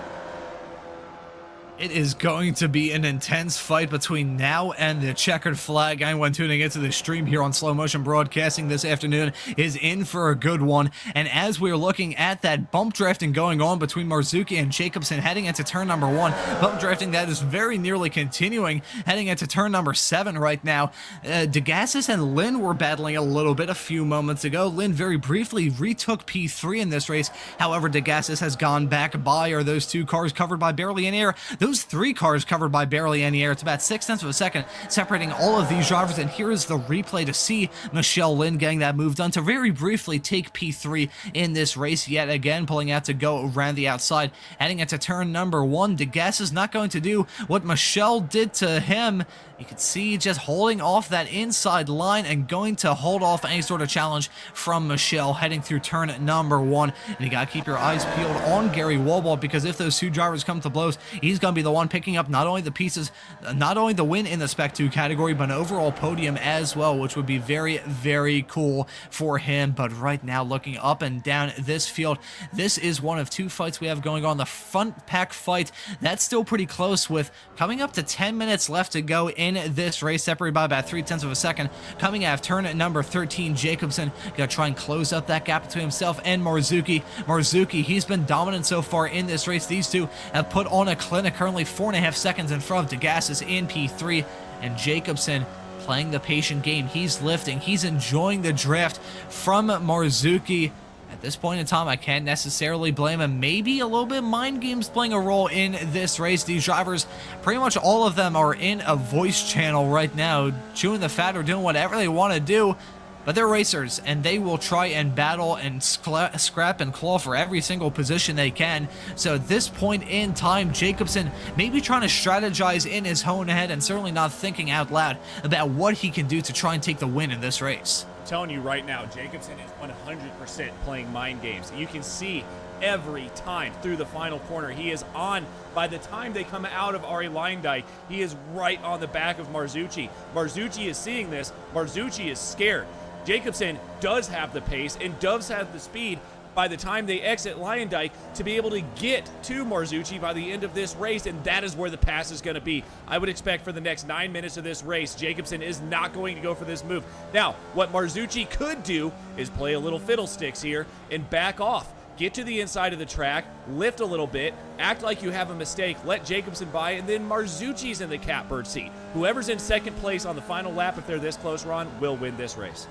It is going to be an intense fight between now and the checkered flag. Anyone tuning into the stream here on Slow Motion Broadcasting this afternoon is in for a good one. And as we're looking at that bump drafting going on between Marzucchi and Jacobson heading into turn number 1, bump drafting that is very nearly continuing heading into turn number 7 right now. DeGassis and Lynn were battling a little bit a few moments ago. Lynn very briefly retook P3 in this race. However, DeGassis has gone back by. Are those two cars covered by barely any air? Those 3 cars covered by barely any air. It's about 0.6 of a second separating all of these drivers, and here is the replay to see Michelle Lynn getting that move done to very briefly take P3 in this race yet again, pulling out to go around the outside. Heading into turn number 1, DeGas is not going to do what Michelle did to him. You can see just holding off that inside line and going to hold off any sort of challenge from Michelle heading through turn number 1. And you got to keep your eyes peeled on Gary Wallball, because if those two drivers come to blows, he's going to be the one picking up not only the pieces, not only the win in the Spec 2 category, but an overall podium as well, which would be very, very cool for him. But right now, looking up and down this field, this is one of 2 fights we have going on. The front pack fight, that's still pretty close, with coming up to 10 minutes left to go in this race, separated by about 0.3 of a second. Coming out of turn number 13, Jacobson gonna try and close up that gap between himself and Marzucchi. He's been dominant so far in this race. These two have put on a clinic, currently 4.5 seconds in front of DeGassis in P3, and Jacobson playing the patient game. He's lifting, he's enjoying the draft from Marzucchi. At this point in time, I can't necessarily blame him. Maybe a little bit of mind games playing a role in this race. These drivers, pretty much all of them are in a voice channel right now, chewing the fat or doing whatever they want to do. But they're racers, and they will try and battle and scrap and claw for every single position they can. So at this point in time, Jacobson maybe trying to strategize in his own head and certainly not thinking out loud about what he can do to try and take the win in this race. I'm telling you right now, Jacobson is 100% playing mind games. You can see every time through the final corner, he is on. By the time they come out of Ari Leindijk, he is right on the back of Marzucci. Marzucci is seeing this. Marzucci is scared. Jacobson does have the pace and does have the speed by the time they exit Leindijk to be able to get to Marzucci by the end of this race, and that is where the pass is going to be. I would expect for the next 9 minutes of this race, Jacobson is not going to go for this move. Now, what Marzucci could do is play a little fiddlesticks here and back off. Get to the inside of the track, lift a little bit, act like you have a mistake, let Jacobson by, and then Marzucci's in the catbird seat. Whoever's in second place on the final lap, if they're this close, Ron, will win this race.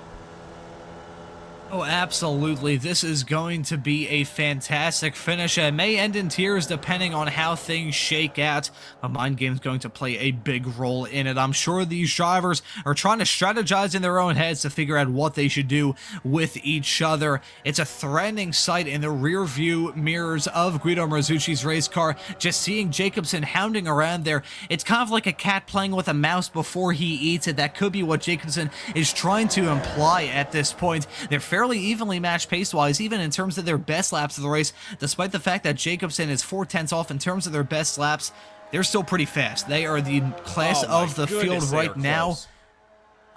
Oh, absolutely. This is going to be a fantastic finish. It may end in tears depending on how things shake out. A mind game is going to play a big role in it. I'm sure these drivers are trying to strategize in their own heads to figure out what they should do with each other. It's a threatening sight in the rear view mirrors of Guido Marzucci's race car. Just seeing Jacobson hounding around there. It's kind of like a cat playing with a mouse before he eats it. That could be what Jacobson is trying to imply at this point. They're fairly evenly matched pace-wise, even in terms of their best laps of the race. Despite the fact that Jacobson is 4/10 off in terms of their best laps, they're still pretty fast. They are the class of the field right now.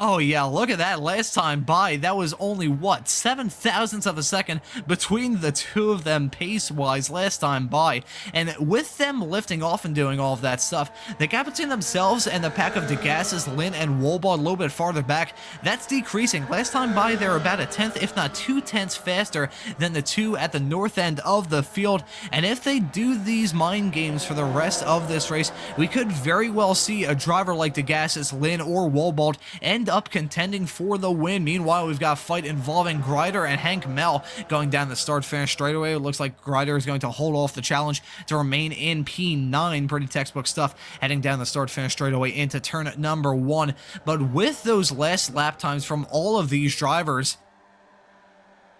Oh yeah, look at that. Last time by, that was only, what, 7 thousandths of a second between the two of them pace-wise last time by. And with them lifting off and doing all of that stuff, the gap between themselves and the pack of DeGasses, Lynn, and Wolball a little bit farther back, that's decreasing. Last time by, they're about a tenth, if not 2/10 faster than the two at the north end of the field. And if they do these mind games for the rest of this race, we could very well see a driver like DeGasses, Lynn, or Wolball end up contending for the win. Meanwhile, we've got a fight involving Grider and Hank Mel going down the start-finish straightaway. It looks like Grider is going to hold off the challenge to remain in P9. Pretty textbook stuff heading down the start-finish straightaway into turn number 1. But with those last lap times from all of these drivers,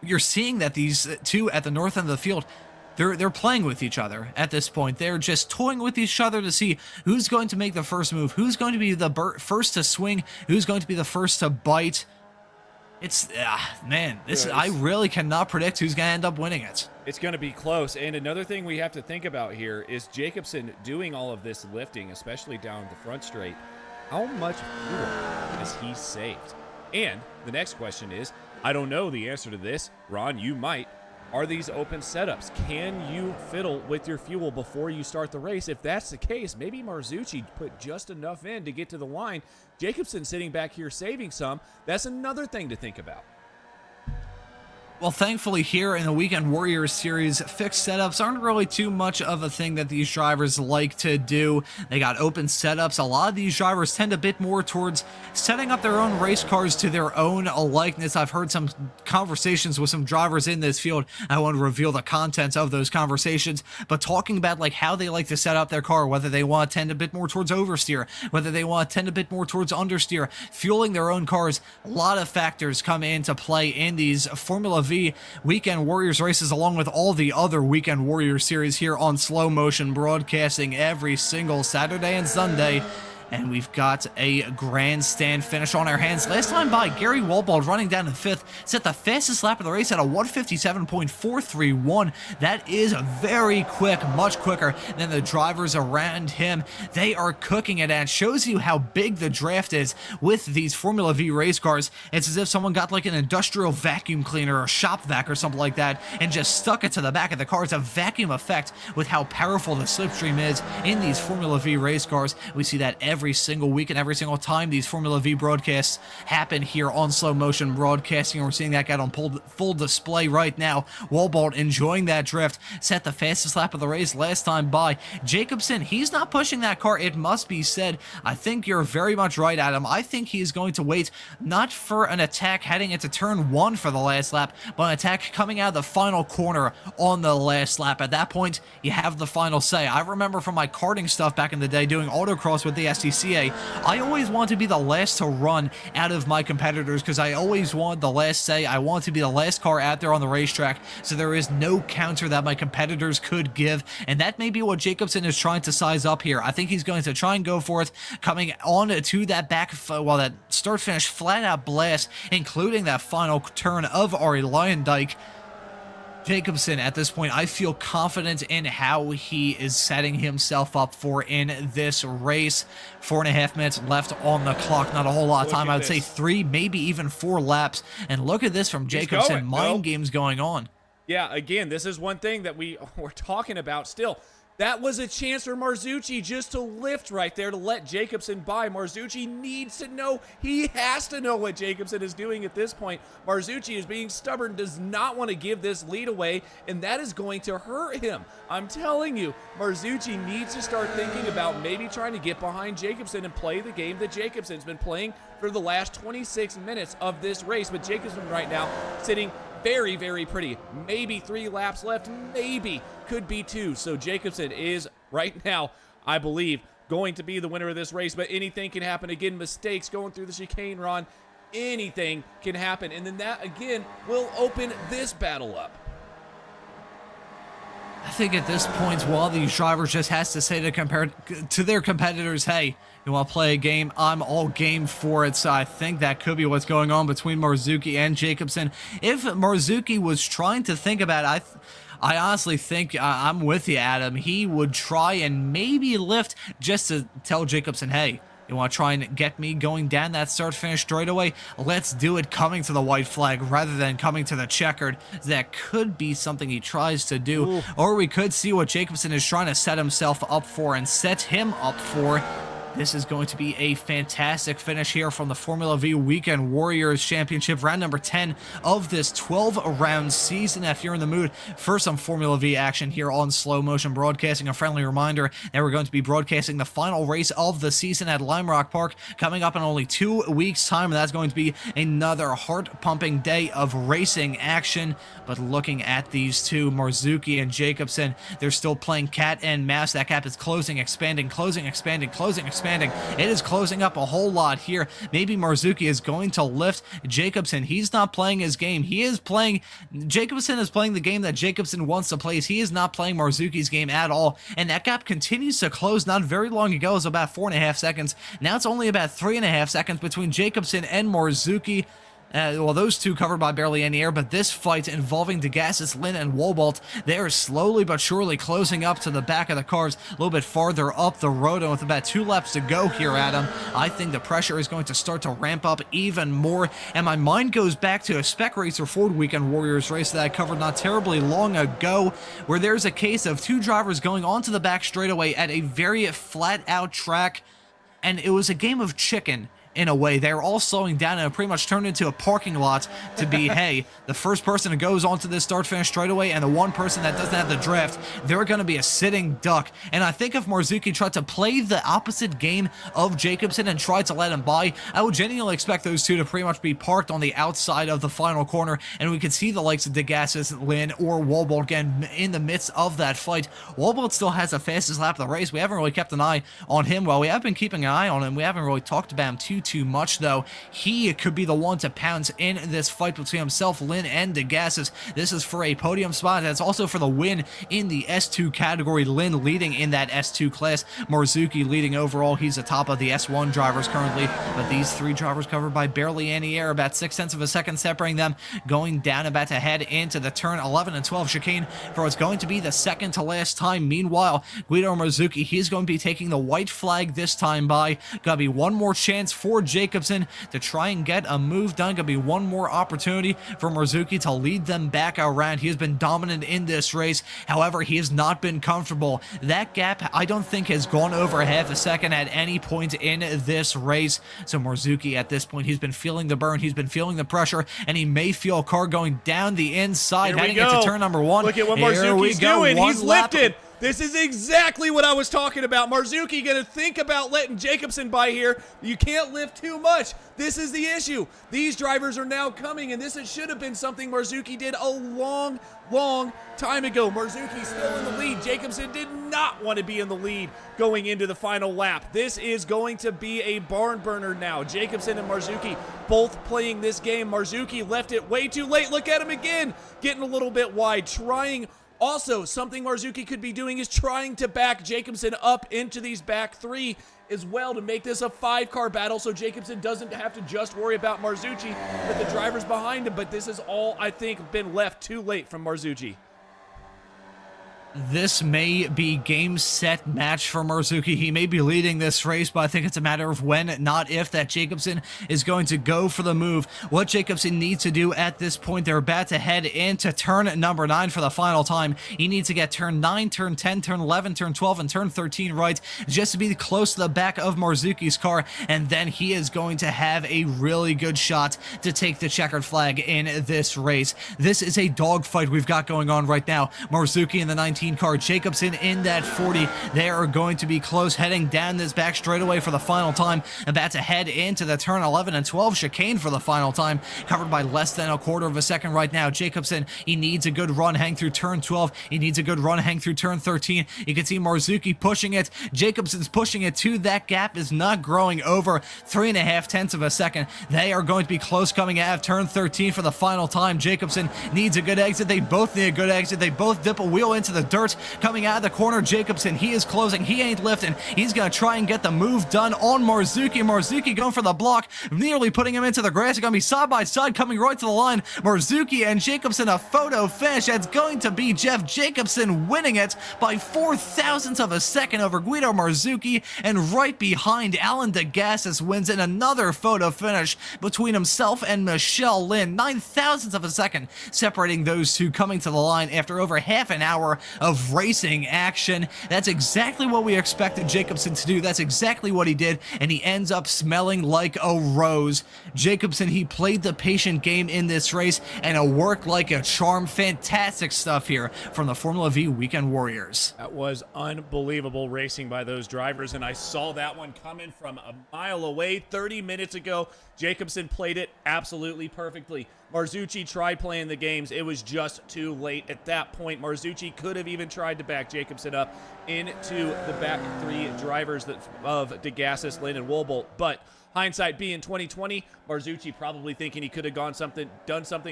you're seeing that these two at the north end of the field, they're playing with each other at this point. They're just toying with each other to see who's going to make the first move, who's going to be the first to swing, who's going to be the first to bite. It's, man, I really cannot predict who's going to end up winning it. It's going to be close. And another thing we have to think about here is Jacobsen doing all of this lifting, especially down the front straight. How much fuel has he saved? And the next question is, I don't know the answer to this. Ron, you might. Are these open setups? Can you fiddle with your fuel before you start the race? If that's the case, maybe Marzucci put just enough in to get to the line. Jacobsen sitting back here saving some. That's another thing to think about. Well, thankfully here in the Weekend Warriors series, fixed setups aren't really too much of a thing that these drivers like to do. They got open setups. A lot of these drivers tend a bit more towards setting up their own race cars to their own likeness. I've heard some conversations with some drivers in this field. I won't reveal the contents of those conversations, but talking about like how they like to set up their car, whether they want to tend a bit more towards oversteer, whether they want to tend a bit more towards understeer, fueling their own cars. A lot of factors come into play in these Formula Vee Weekend Warriors races, along with all the other Weekend Warriors series here on Slow Motion Broadcasting every single Saturday and Sunday. And we've got a grandstand finish on our hands. Last time by, Gary Wolbald running down in 5th, set the fastest lap of the race at a 1:57.431. That is very quick, much quicker than the drivers around him. They are cooking it, and it shows you how big the draft is with these Formula V race cars. It's as if someone got like an industrial vacuum cleaner or shop vac or something like that and just stuck it to the back of the car. It's a vacuum effect with how powerful the slipstream is in these Formula V race cars. We see that every single week and every single time these Formula V broadcasts happen here on Slow Motion Broadcasting. We're seeing that guy on full display right now. Wolbald enjoying that drift, set the fastest lap of the race last time by. Jacobsen, he's not pushing that car, it must be said. I think you're very much right, Adam. I think he's going to wait not for an attack heading into turn 1 for the last lap, but an attack coming out of the final corner on the last lap. At that point, you have the final say. I remember from my karting stuff back in the day, doing autocross with the STCA, I always want to be the last to run out of my competitors because I always want the last say. I want to be the last car out there on the racetrack, so there is no counter that my competitors could give, and that may be what Jacobsen is trying to size up here. I think he's going to try and go for it, coming on to that back, that start-finish flat-out blast, including that final turn of Arie Luyendyk. Jacobsen, at this point, I feel confident in how he is setting himself up for in this race. 4.5 minutes left on the clock. Not a whole lot of time. I would say 3, maybe even 4 laps. And look at this from Jacobsen. Mind games going on. Yeah, again, this is one thing that we're talking about still. That was a chance for Marzucci just to lift right there to let Jacobsen by. Marzucci needs to know. He has to know what Jacobsen is doing at this point. Marzucci is being stubborn, does not want to give this lead away, and that is going to hurt him. I'm telling you, Marzucci needs to start thinking about maybe trying to get behind Jacobsen and play the game that Jacobsen's been playing for the last 26 minutes of this race. But Jacobsen right now sitting very, very pretty. Maybe 3 laps left, maybe, could be 2. So Jacobsen is right now, I believe, going to be the winner of this race, but anything can happen. Again, mistakes going through the chicane, Ron, anything can happen. And then that, again, will open this battle up. I think at this point, one of these drivers just has to say to their competitors, hey, you want to play a game? I'm all game for it. So I think that could be what's going on between Marzucci and Jacobsen. If Marzucci was trying to think about it, I honestly think I'm with you, Adam. He would try and maybe lift just to tell Jacobsen, hey, You want to try and get me going down that start-finish straightaway? Let's do it coming to the white flag rather than coming to the checkered. That could be something he tries to do. Ooh. Or we could see what Jacobson is trying to set himself up for and set him up for. This is going to be a fantastic finish here from the Formula Vee Weekend Warriors Championship, round number 10 of this 12-round season. If you're in the mood for some Formula Vee action here on Slow Motion Broadcasting, a friendly reminder that we're going to be broadcasting the final race of the season at Lime Rock Park coming up in only 2 weeks' time, and that's going to be another heart-pumping day of racing action. But looking at these two, Marzuki and Jacobson, they're still playing cat and mouse. That gap is closing, expanding, closing, expanding, closing, expanding. It is closing up a whole lot here. Maybe Marzuki is going to lift Jacobson. He's not playing his game. Jacobson is playing the game that Jacobson wants to play. He is not playing Marzuki's game at all. And that gap continues to close. Not very long ago, it was about 4.5 seconds. Now it's only about 3.5 seconds between Jacobson and Marzuki. Well, those two covered by barely any air, but this fight involving DeGassis, Lynn, and Wobolt, they are slowly but surely closing up to the back of the cars, a little bit farther up the road, and with about 2 laps to go here, Adam, I think the pressure is going to start to ramp up even more, and my mind goes back to a Spec Racer Ford Weekend Warriors race that I covered not terribly long ago, where there's a case of 2 drivers going onto the back straightaway at a very flat-out track, and it was a game of chicken. In a way, they're all slowing down, and it pretty much turned into a parking lot to be, hey, the first person who goes onto this start-finish straightaway and the one person that doesn't have the draft, they're going to be a sitting duck. And I think if Marzuki tried to play the opposite game of Jacobson and tried to let him by, I would genuinely expect those two to pretty much be parked on the outside of the final corner, and we could see the likes of DeGassis, Lynn, or Wobolt again in the midst of that fight. Wobolt still has the fastest lap of the race. We haven't really kept an eye on him. Well, we have been keeping an eye on him. We haven't really talked about him too much, though. He could be the one to pounce in this fight between himself, Lynn, and DeGassis. This is for a podium spot. That's also for the win in the S2 category. Lynn leading in that S2 class. Marzuki leading overall. He's atop of the S1 drivers currently, but these 3 drivers covered by barely any air, about 0.6 of a second separating them, going down, about to head into the turn 11 and 12 chicane for what's going to be the second to last time. Meanwhile, Guido Marzuki, he's going to be taking the white flag this time by. Gotta be one more chance for Jacobson to try and get a move done. Gonna be one more opportunity for Marzuki to lead them back around. He has been dominant in this race. However, he has not been comfortable. That gap, I don't think, has gone over half a second at any point in this race. So Marzuki, at this point, he's been feeling the burn. He's been feeling the pressure, and he may feel a car going down the inside, heading into turn number 1. Look at what Marzuki's doing. He's lifted. This is exactly what I was talking about. Marzuki going to think about letting Jacobson by here. You can't lift too much. This is the issue. These drivers are now coming, and this should have been something Marzuki did a long time ago. Marzuki still in the lead. Jacobson did not want to be in the lead going into the final lap. This is going to be a barn burner now. Jacobson and Marzuki both playing this game. Marzuki left it way too late. Look at him again, getting a little bit wide, trying. Also, something Marzuki could be doing is trying to back Jacobson up into these back 3 as well to make this a 5-car battle so Jacobson doesn't have to just worry about Marzuki but the drivers behind him. But this has all, I think, been left too late from Marzuki. This may be game, set, match for Marzuki. He may be leading this race, but I think it's a matter of when, not if, that Jacobson is going to go for the move. What Jacobson needs to do at this point, they're about to head into turn number 9 for the final time. He needs to get turn 9, turn 10, turn 11, turn 12, and turn 13 right, just to be close to the back of Marzuki's car, and then he is going to have a really good shot to take the checkered flag in this race. This is a dogfight we've got going on right now. Marzuki in the 19 car, Jacobson in that 40. They are going to be close, heading down this back straightaway for the final time, about to head into the turn 11 and 12 chicane for the final time, covered by less than a quarter of a second right now. Jacobson, he needs a good run hang through turn 12. He needs a good run hang through turn 13. You can see Marzuki pushing it. Jacobson's pushing it too. That gap is not growing over 3.5 tenths of a second. They are going to be close coming out of turn 13 for the final time. Jacobson needs a good exit. They both need a good exit. They both dip a wheel into the dirt. Coming out of the corner, Jacobson, he is closing. He ain't lifting. He's going to try and get the move done on Marzuki. Marzuki going for the block, nearly putting him into the grass. It's going to be side by side, coming right to the line. Marzuki and Jacobson, a photo finish. That's going to be Jeff Jacobson winning it by 0.04 of a second over Guido Marzuki. And right behind, Alan DeGassis wins in another photo finish between himself and Michelle Lynn. 0.09 of a second separating those two, coming to the line after over half an hour of racing action. That's exactly what we expected Jacobson to do. That's exactly what he did, and he ends up smelling like a rose. Jacobson, he played the patient game in this race, and it worked like a charm. Fantastic stuff here from the Formula V Weekend Warriors. That was unbelievable racing by those drivers, and I saw that one coming from a mile away 30 minutes ago. Jacobson played it absolutely perfectly. Marzucci tried playing the games. It was just too late. At that point, Marzucci could have even tried to back Jacobson up into the back three drivers of DeGassis, Lynn, and Woolbolt. But hindsight being 2020, Marzucci probably thinking he could have done something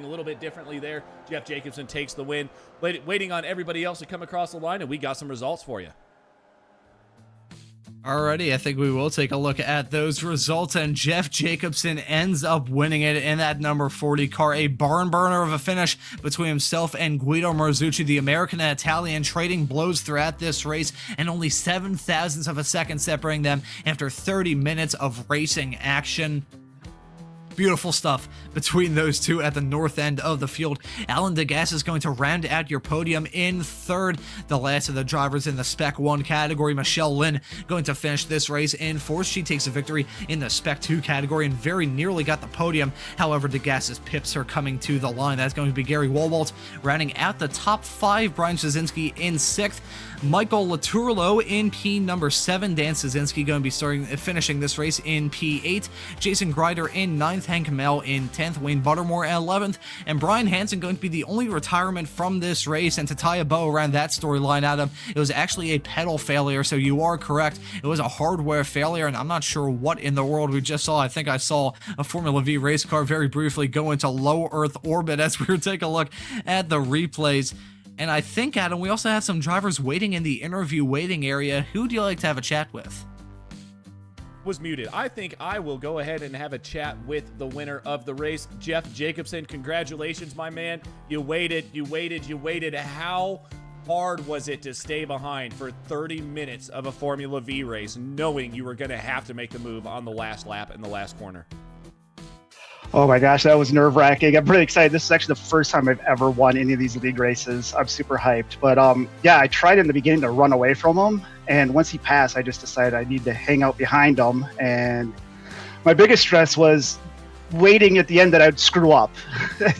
a little bit differently there. Jeff Jacobson takes the win. Waiting on everybody else to come across the line, and we got some results for you. Alrighty, I think we will take a look at those results, and Jeff Jacobson ends up winning it in that number 40 car. A barn burner of a finish between himself and Guido Marzucci. The American and Italian trading blows throughout this race, and only 0.07 of a second separating them after 30 minutes of racing action. Beautiful stuff between those two at the north end of the field. Alan DeGassis is going to round out your podium in third. The last of the drivers in the Spec 1 category, Michelle Lynn, going to finish this race in fourth. She takes a victory in the Spec 2 category and very nearly got the podium. However, DeGassis pips her coming to the line. That's going to be Gary Woolbolt rounding out the top 5. Brian Szczynski in 6th. Michael Laturlo in P number 7. Dan Szczynski going to be finishing this race in P8. Jason Grider in 9th. Hank Mel in 10th. Wayne Buttermore at 11th. And Brian Hansen going to be the only retirement from this race. And to tie a bow around that storyline, Adam, it was actually a pedal failure, so you are correct. It was a hardware failure, and I'm not sure what in the world we just saw. I think I saw a Formula V race car very briefly go into low Earth orbit as we were taking a look at the replays. And I think, Adam, we also have some drivers waiting in the interview waiting area. Who would you like to have a chat with? Was muted. I think I will go ahead and have a chat with the winner of the race, Jeff Jacobson. Congratulations, my man. You waited. How hard was it to stay behind for 30 minutes of a Formula V race, knowing you were going to have to make the move on the last lap in the last corner? Oh my gosh, that was nerve-wracking. I'm pretty excited. This is actually the first time I've ever won any of these league races. I'm super hyped. But yeah, I tried in the beginning to run away from him. And once he passed, I just decided I need to hang out behind him. And my biggest stress was waiting at the end that I'd screw up,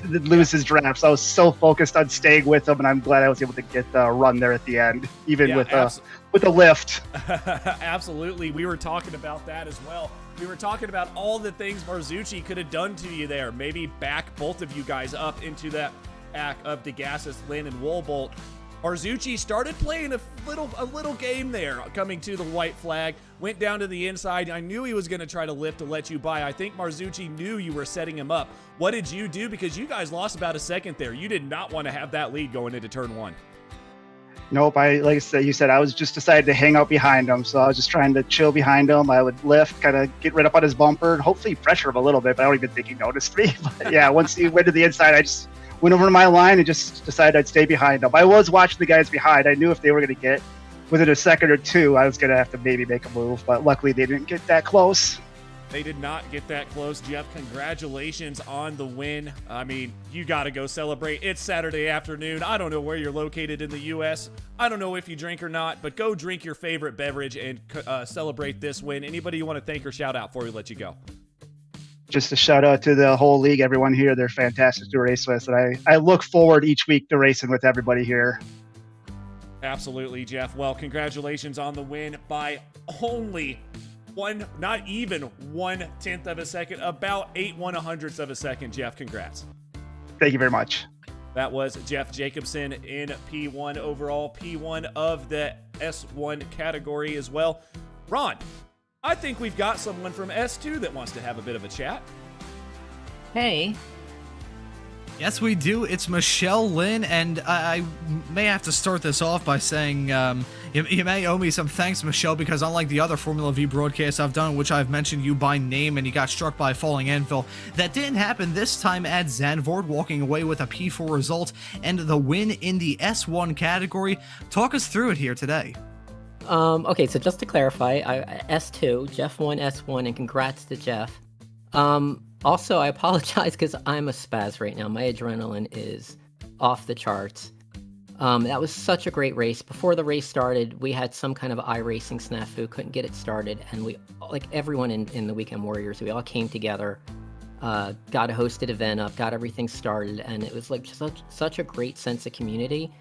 lose his draft. So I was so focused on staying with him, and I'm glad I was able to get the run there at the end, even with a lift. Absolutely. We were talking about that as well. We were talking about all the things Marzucci could have done to you there. Maybe back both of you guys up into that pack of DeGassis, Lynn, and Woolbolt. Marzucci started playing a little game there, coming to the white flag, went down to the inside. I knew he was going to try to lift to let you by. I think Marzucci knew you were setting him up. What did you do? Because you guys lost about a second there. You did not want to have that lead going into turn 1. Nope, like you said, I was just decided to hang out behind him. So I was just trying to chill behind him. I would lift, kind of get right up on his bumper, and hopefully pressure him a little bit, but I don't even think he noticed me. But yeah, once he went to the inside, I just went over to my line and just decided I'd stay behind him. I was watching the guys behind. I knew if they were going to get within a second or two, I was going to have to maybe make a move, but luckily they didn't get that close. They did not get that close. Jeff, congratulations on the win. I mean, you got to go celebrate. It's Saturday afternoon. I don't know where you're located in the U.S. I don't know if you drink or not, but go drink your favorite beverage and celebrate this win. Anybody you want to thank or shout out before we let you go? Just a shout out to the whole league, everyone here. They're fantastic to race with, and I look forward each week to racing with everybody here. Absolutely, Jeff. Well, congratulations on the win by only not even 1/10 of a second, about 8/100ths of a second. Jeff, congrats. Thank you very much. That was Jeff Jacobson in P1 overall, P1 of the S1 category as well. Ron, I think we've got someone from S2 that wants to have a bit of a chat. Hey. Yes, we do. It's Michelle Lynn, and I may have to start this off by saying you may owe me some thanks, Michelle, because unlike the other Formula V broadcasts I've done, which I've mentioned you by name and you got struck by a falling anvil, that didn't happen this time at Zandvoort, walking away with a P4 result and the win in the S1 category. Talk us through it here today. Okay, so just to clarify, S2, Jeff won S1, and congrats to Jeff. Also, I apologize because I'm a spaz right now. My adrenaline is off the charts. That was such a great race. Before the race started, we had some kind of iRacing snafu, couldn't get it started, and we, like everyone in the Weekend Warriors, we all came together, got a hosted event up, got everything started, and it was like such a great sense of community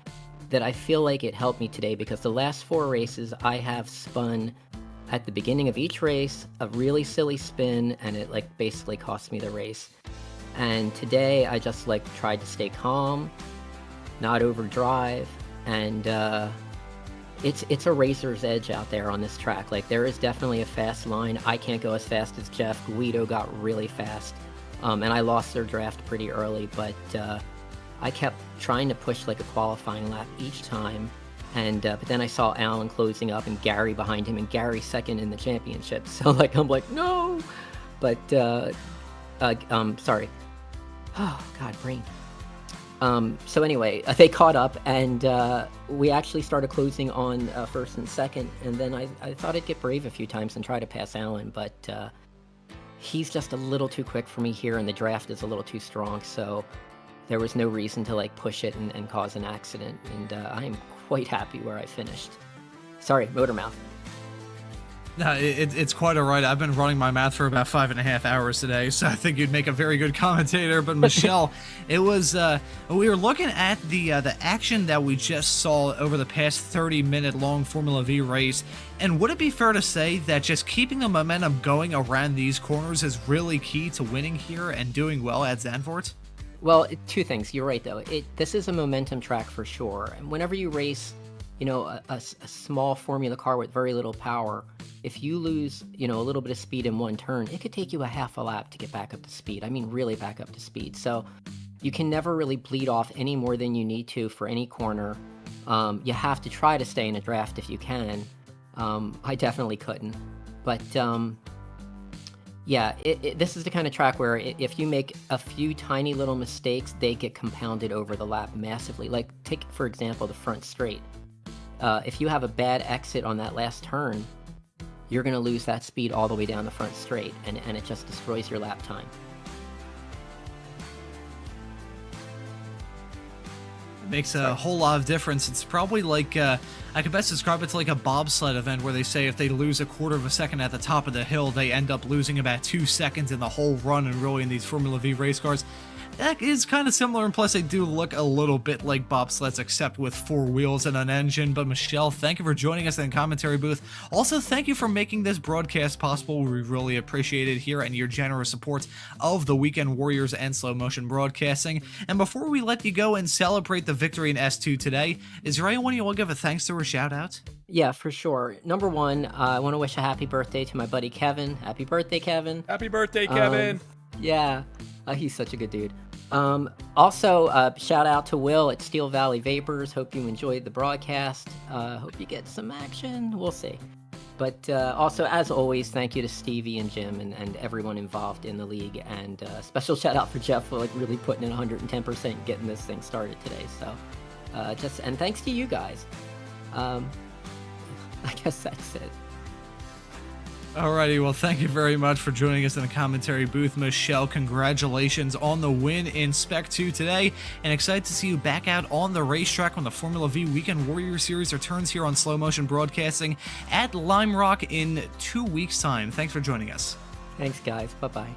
that I feel like it helped me today, because the last 4 races I have spun at the beginning of each race a really silly spin, and it like basically cost me the race. And today I just like tried to stay calm, not overdrive, and it's a racer's edge out there on this track. Like, there is definitely a fast line. I can't go as fast as Jeff. Guido got really fast, and I lost their draft pretty early, but I kept trying to push like a qualifying lap each time. And but then I saw Alan closing up and Gary behind him, and Gary second in the championship. So like I'm like, no, but sorry. Oh God, brain. So anyway, they caught up, and we actually started closing on first and second. And then I thought I'd get brave a few times and try to pass Alan, but he's just a little too quick for me here, and the draft is a little too strong. So there was no reason to like push it and cause an accident. And I am quite happy where I finished. Sorry, motor mouth. No, it's quite all right. I've been running my math for about 5.5 hours today, so I think you'd make a very good commentator. But Michelle, it was we were looking at the action that we just saw over the past 30-minute long Formula V race, and would it be fair to say that just keeping the momentum going around these corners is really key to winning here and doing well at Zandvoort? Well, 2 things. You're right, though. This is a momentum track for sure. And whenever you race, a small formula car with very little power, if you lose, a little bit of speed in one turn, it could take you a half a lap to get back up to speed. I mean, really back up to speed. So you can never really bleed off any more than you need to for any corner. You have to try to stay in a draft if you can. I definitely couldn't. But yeah, this is the kind of track where if you make a few tiny little mistakes, they get compounded over the lap massively. Like, take, for example, the front straight. If you have a bad exit on that last turn, you're going to lose that speed all the way down the front straight, and it just destroys your lap time. It makes a whole lot of difference. It's probably like, I could best describe it to like a bobsled event where they say if they lose a quarter of a second at the top of the hill, they end up losing about 2 seconds in the whole run, and really in these Formula V race cars. That is kind of similar, and plus they do look a little bit like bobsleds, except with 4 wheels and an engine. But Michelle, thank you for joining us in the commentary booth. Also, thank you for making this broadcast possible. We really appreciate it here and your generous support of the Weekend Warriors and Slow Motion Broadcasting. And before we let you go and celebrate the victory in S2 today, is there anyone you want to give a thanks to or shout out? Yeah, for sure. Number 1, I want to wish a happy birthday to my buddy Kevin. Happy birthday, Kevin. Happy birthday, Kevin. Yeah, he's such a good dude. Also, shout out to Will at Steel Valley Vapors. Hope you enjoyed the broadcast. Hope you get some action. We'll see. But also, as always, thank you to Stevie and Jim and everyone involved in the league. And special shout out for Jeff for like really putting in 110% getting this thing started today. So and thanks to you guys. I guess that's it. Alrighty, well, thank you very much for joining us in the commentary booth. Michelle, congratulations on the win in Spec 2 today, and excited to see you back out on the racetrack when the Formula V Weekend Warrior Series returns here on Slow Motion Broadcasting at Lime Rock in 2 weeks' time. Thanks for joining us. Thanks, guys. Bye-bye.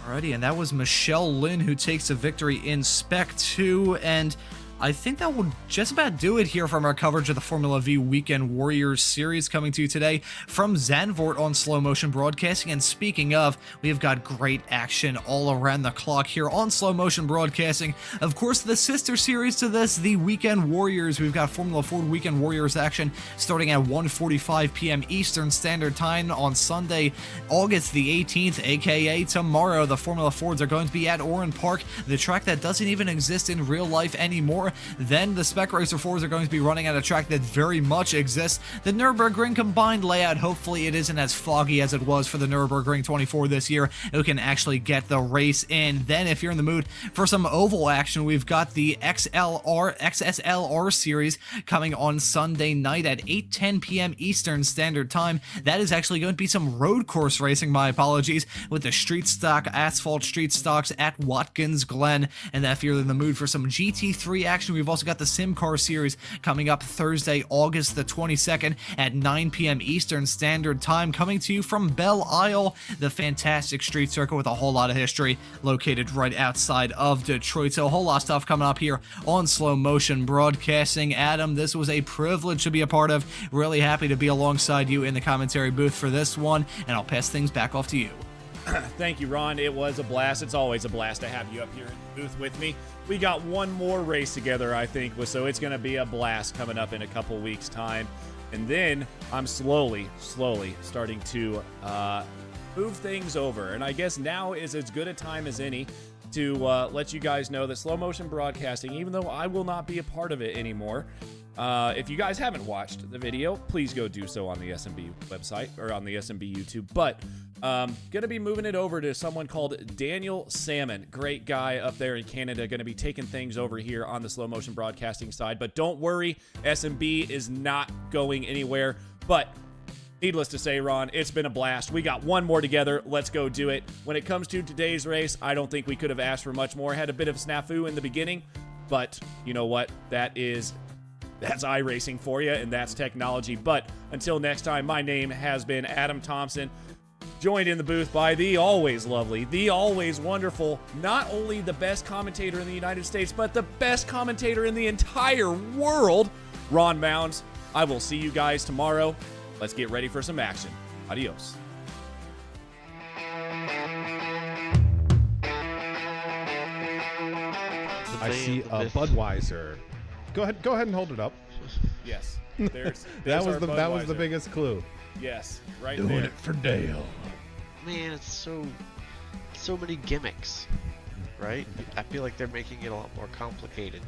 Alrighty, and that was Michelle Lynn who takes a victory in Spec 2, and I think that will just about do it here from our coverage of the Formula Vee Weekend Warriors Series, coming to you today from Zandvoort on Slow Motion Broadcasting. And speaking of, we've got great action all around the clock here on Slow Motion Broadcasting. Of course, the sister series to this, the Weekend Warriors. We've got Formula Ford Weekend Warriors action starting at 1:45 p.m. Eastern Standard Time on Sunday, August the 18th, aka tomorrow. The Formula Fords are going to be at Oran Park, the track that doesn't even exist in real life anymore. Then the Spec Racer 4s are going to be running at a track that very much exists, the Nürburgring combined layout. Hopefully it isn't as foggy as it was for the Nürburgring 24 this year. It can actually get the race in. Then if you're in the mood for some oval action, we've got the XSLR series coming on Sunday night at 8:10 p.m. Eastern Standard Time. That is actually going to be some road course racing, my apologies, with the street stock, asphalt street stocks at Watkins Glen. And if you're in the mood for some GT3 action, we've also got the Sim Car series coming up Thursday, August the 22nd at 9 p.m. Eastern Standard Time, coming to you from Belle Isle, the fantastic street circuit with a whole lot of history, located right outside of Detroit. So a whole lot of stuff coming up here on Slow Motion Broadcasting. Adam, this was a privilege to be a part of. Really happy to be alongside you in the commentary booth for this one, and I'll pass things back off to you. Thank you, Ron. It was a blast. It's always a blast to have you up here in the booth with me. We got one more race together, I think, so it's going to be a blast coming up in a couple weeks' time. And then I'm slowly starting to move things over. And I guess now is as good a time as any to let you guys know that Slow Motion Broadcasting, even though I will not be a part of it anymore, if you guys haven't watched the video, please go do so on the SMB website or on the SMB YouTube. But gonna be moving it over to someone called Daniel Salmon. Great guy up there in Canada, gonna be taking things over here on the Slow Motion Broadcasting side. But don't worry, SMB is not going anywhere. But needless to say, Ron, it's been a blast. We got one more together. Let's go do it. When it comes to today's race, I don't think we could have asked for much more. Had a bit of snafu in the beginning, but you know what? That's iRacing for you, and that's technology. But until next time, my name has been Adam Thompson, joined in the booth by the always lovely, the always wonderful, not only the best commentator in the United States, but the best commentator in the entire world, Ron Maunz. I will see you guys tomorrow. Let's get ready for some action. Adios. I see a Budweiser. Go ahead and hold it up. Yes. That was the biggest clue. Yes, right Doing there. it for Dale. Man, it's so many gimmicks, right? I feel like they're making it a lot more complicated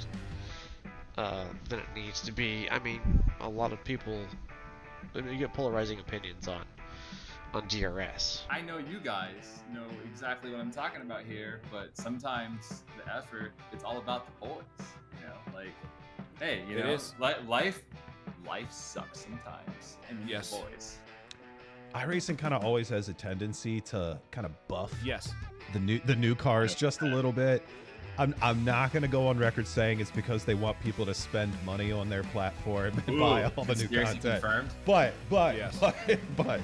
than it needs to be. I mean, a lot of people, you get polarizing opinions on DRS. I know you guys know exactly what I'm talking about here, but sometimes the effort, it's all about the boys. You know, like, hey, you know, life sucks sometimes, and we need the boys. iRacing kind of always has a tendency to kind of buff Yes. the new cars just a little bit. I'm not going to go on record saying it's because they want people to spend money on their platform and buy all the new content. Confirmed. But Yes. but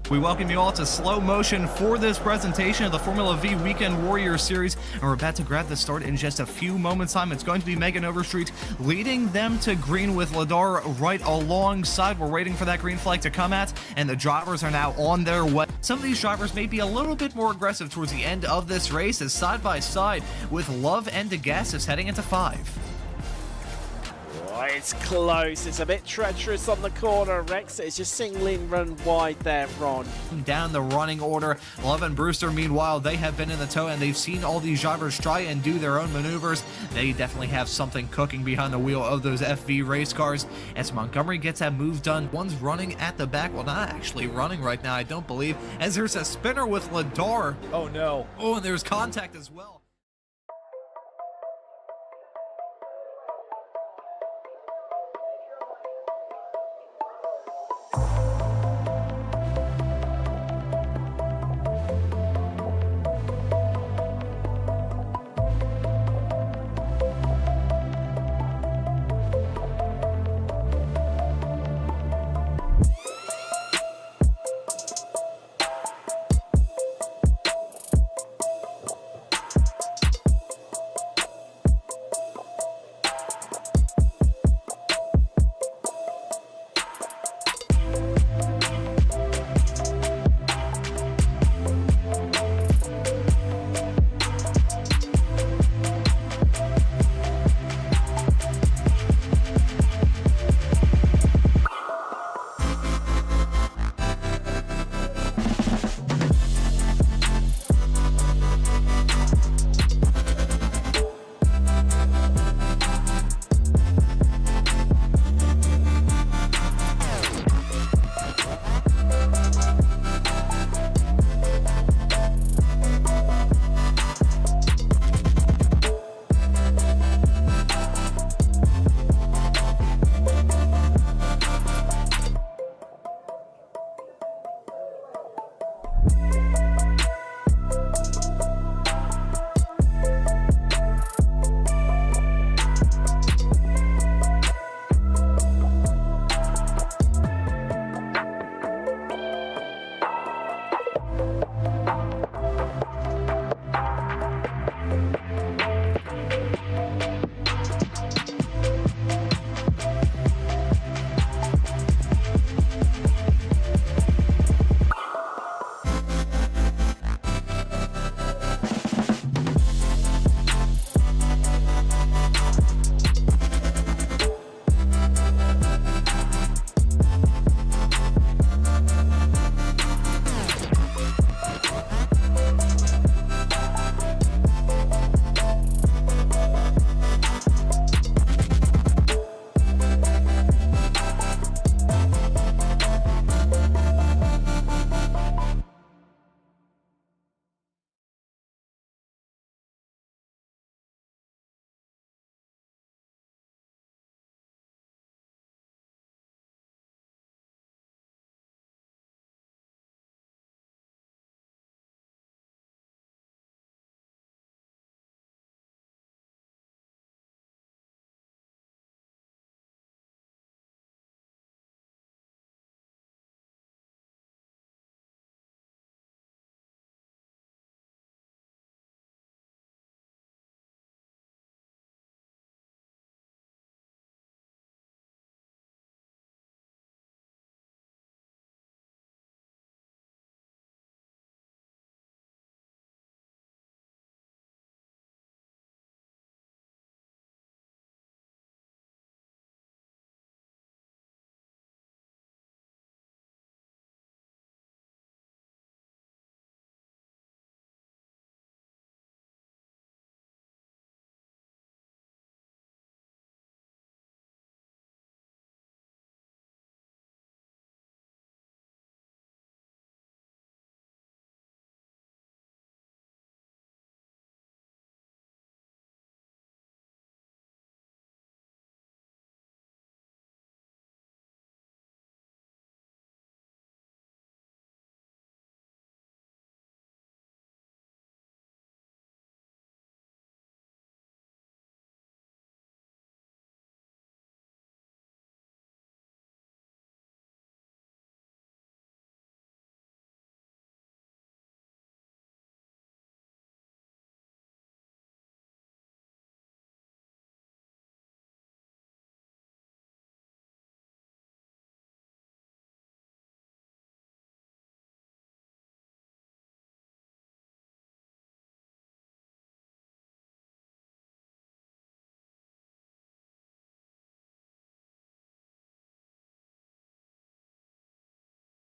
We welcome you all to Slow Motion for this presentation of the Formula Vee Weekend Warriors Series, and we're about to grab the start in just a few moments' time. It's going to be Megan Overstreet leading them to green with Ladar right alongside. We're waiting for that green flag to come at, and the drivers are now on their way. Some of these drivers may be a little bit more aggressive towards the end of this race, as side by side with Love and DeGassis heading into 5. Oh, it's close. It's a bit treacherous on the corner. Rex is just seeing Lynn run wide there, Ron. Down the running order, Love and Brewster, meanwhile, they have been in the tow and they've seen all these drivers try and do their own maneuvers. They definitely have something cooking behind the wheel of those FV race cars. As Montgomery gets that move done, one's running at the back. Well, not actually running right now, I don't believe, as there's a spinner with Ladar. Oh, no. Oh, and there's contact as well.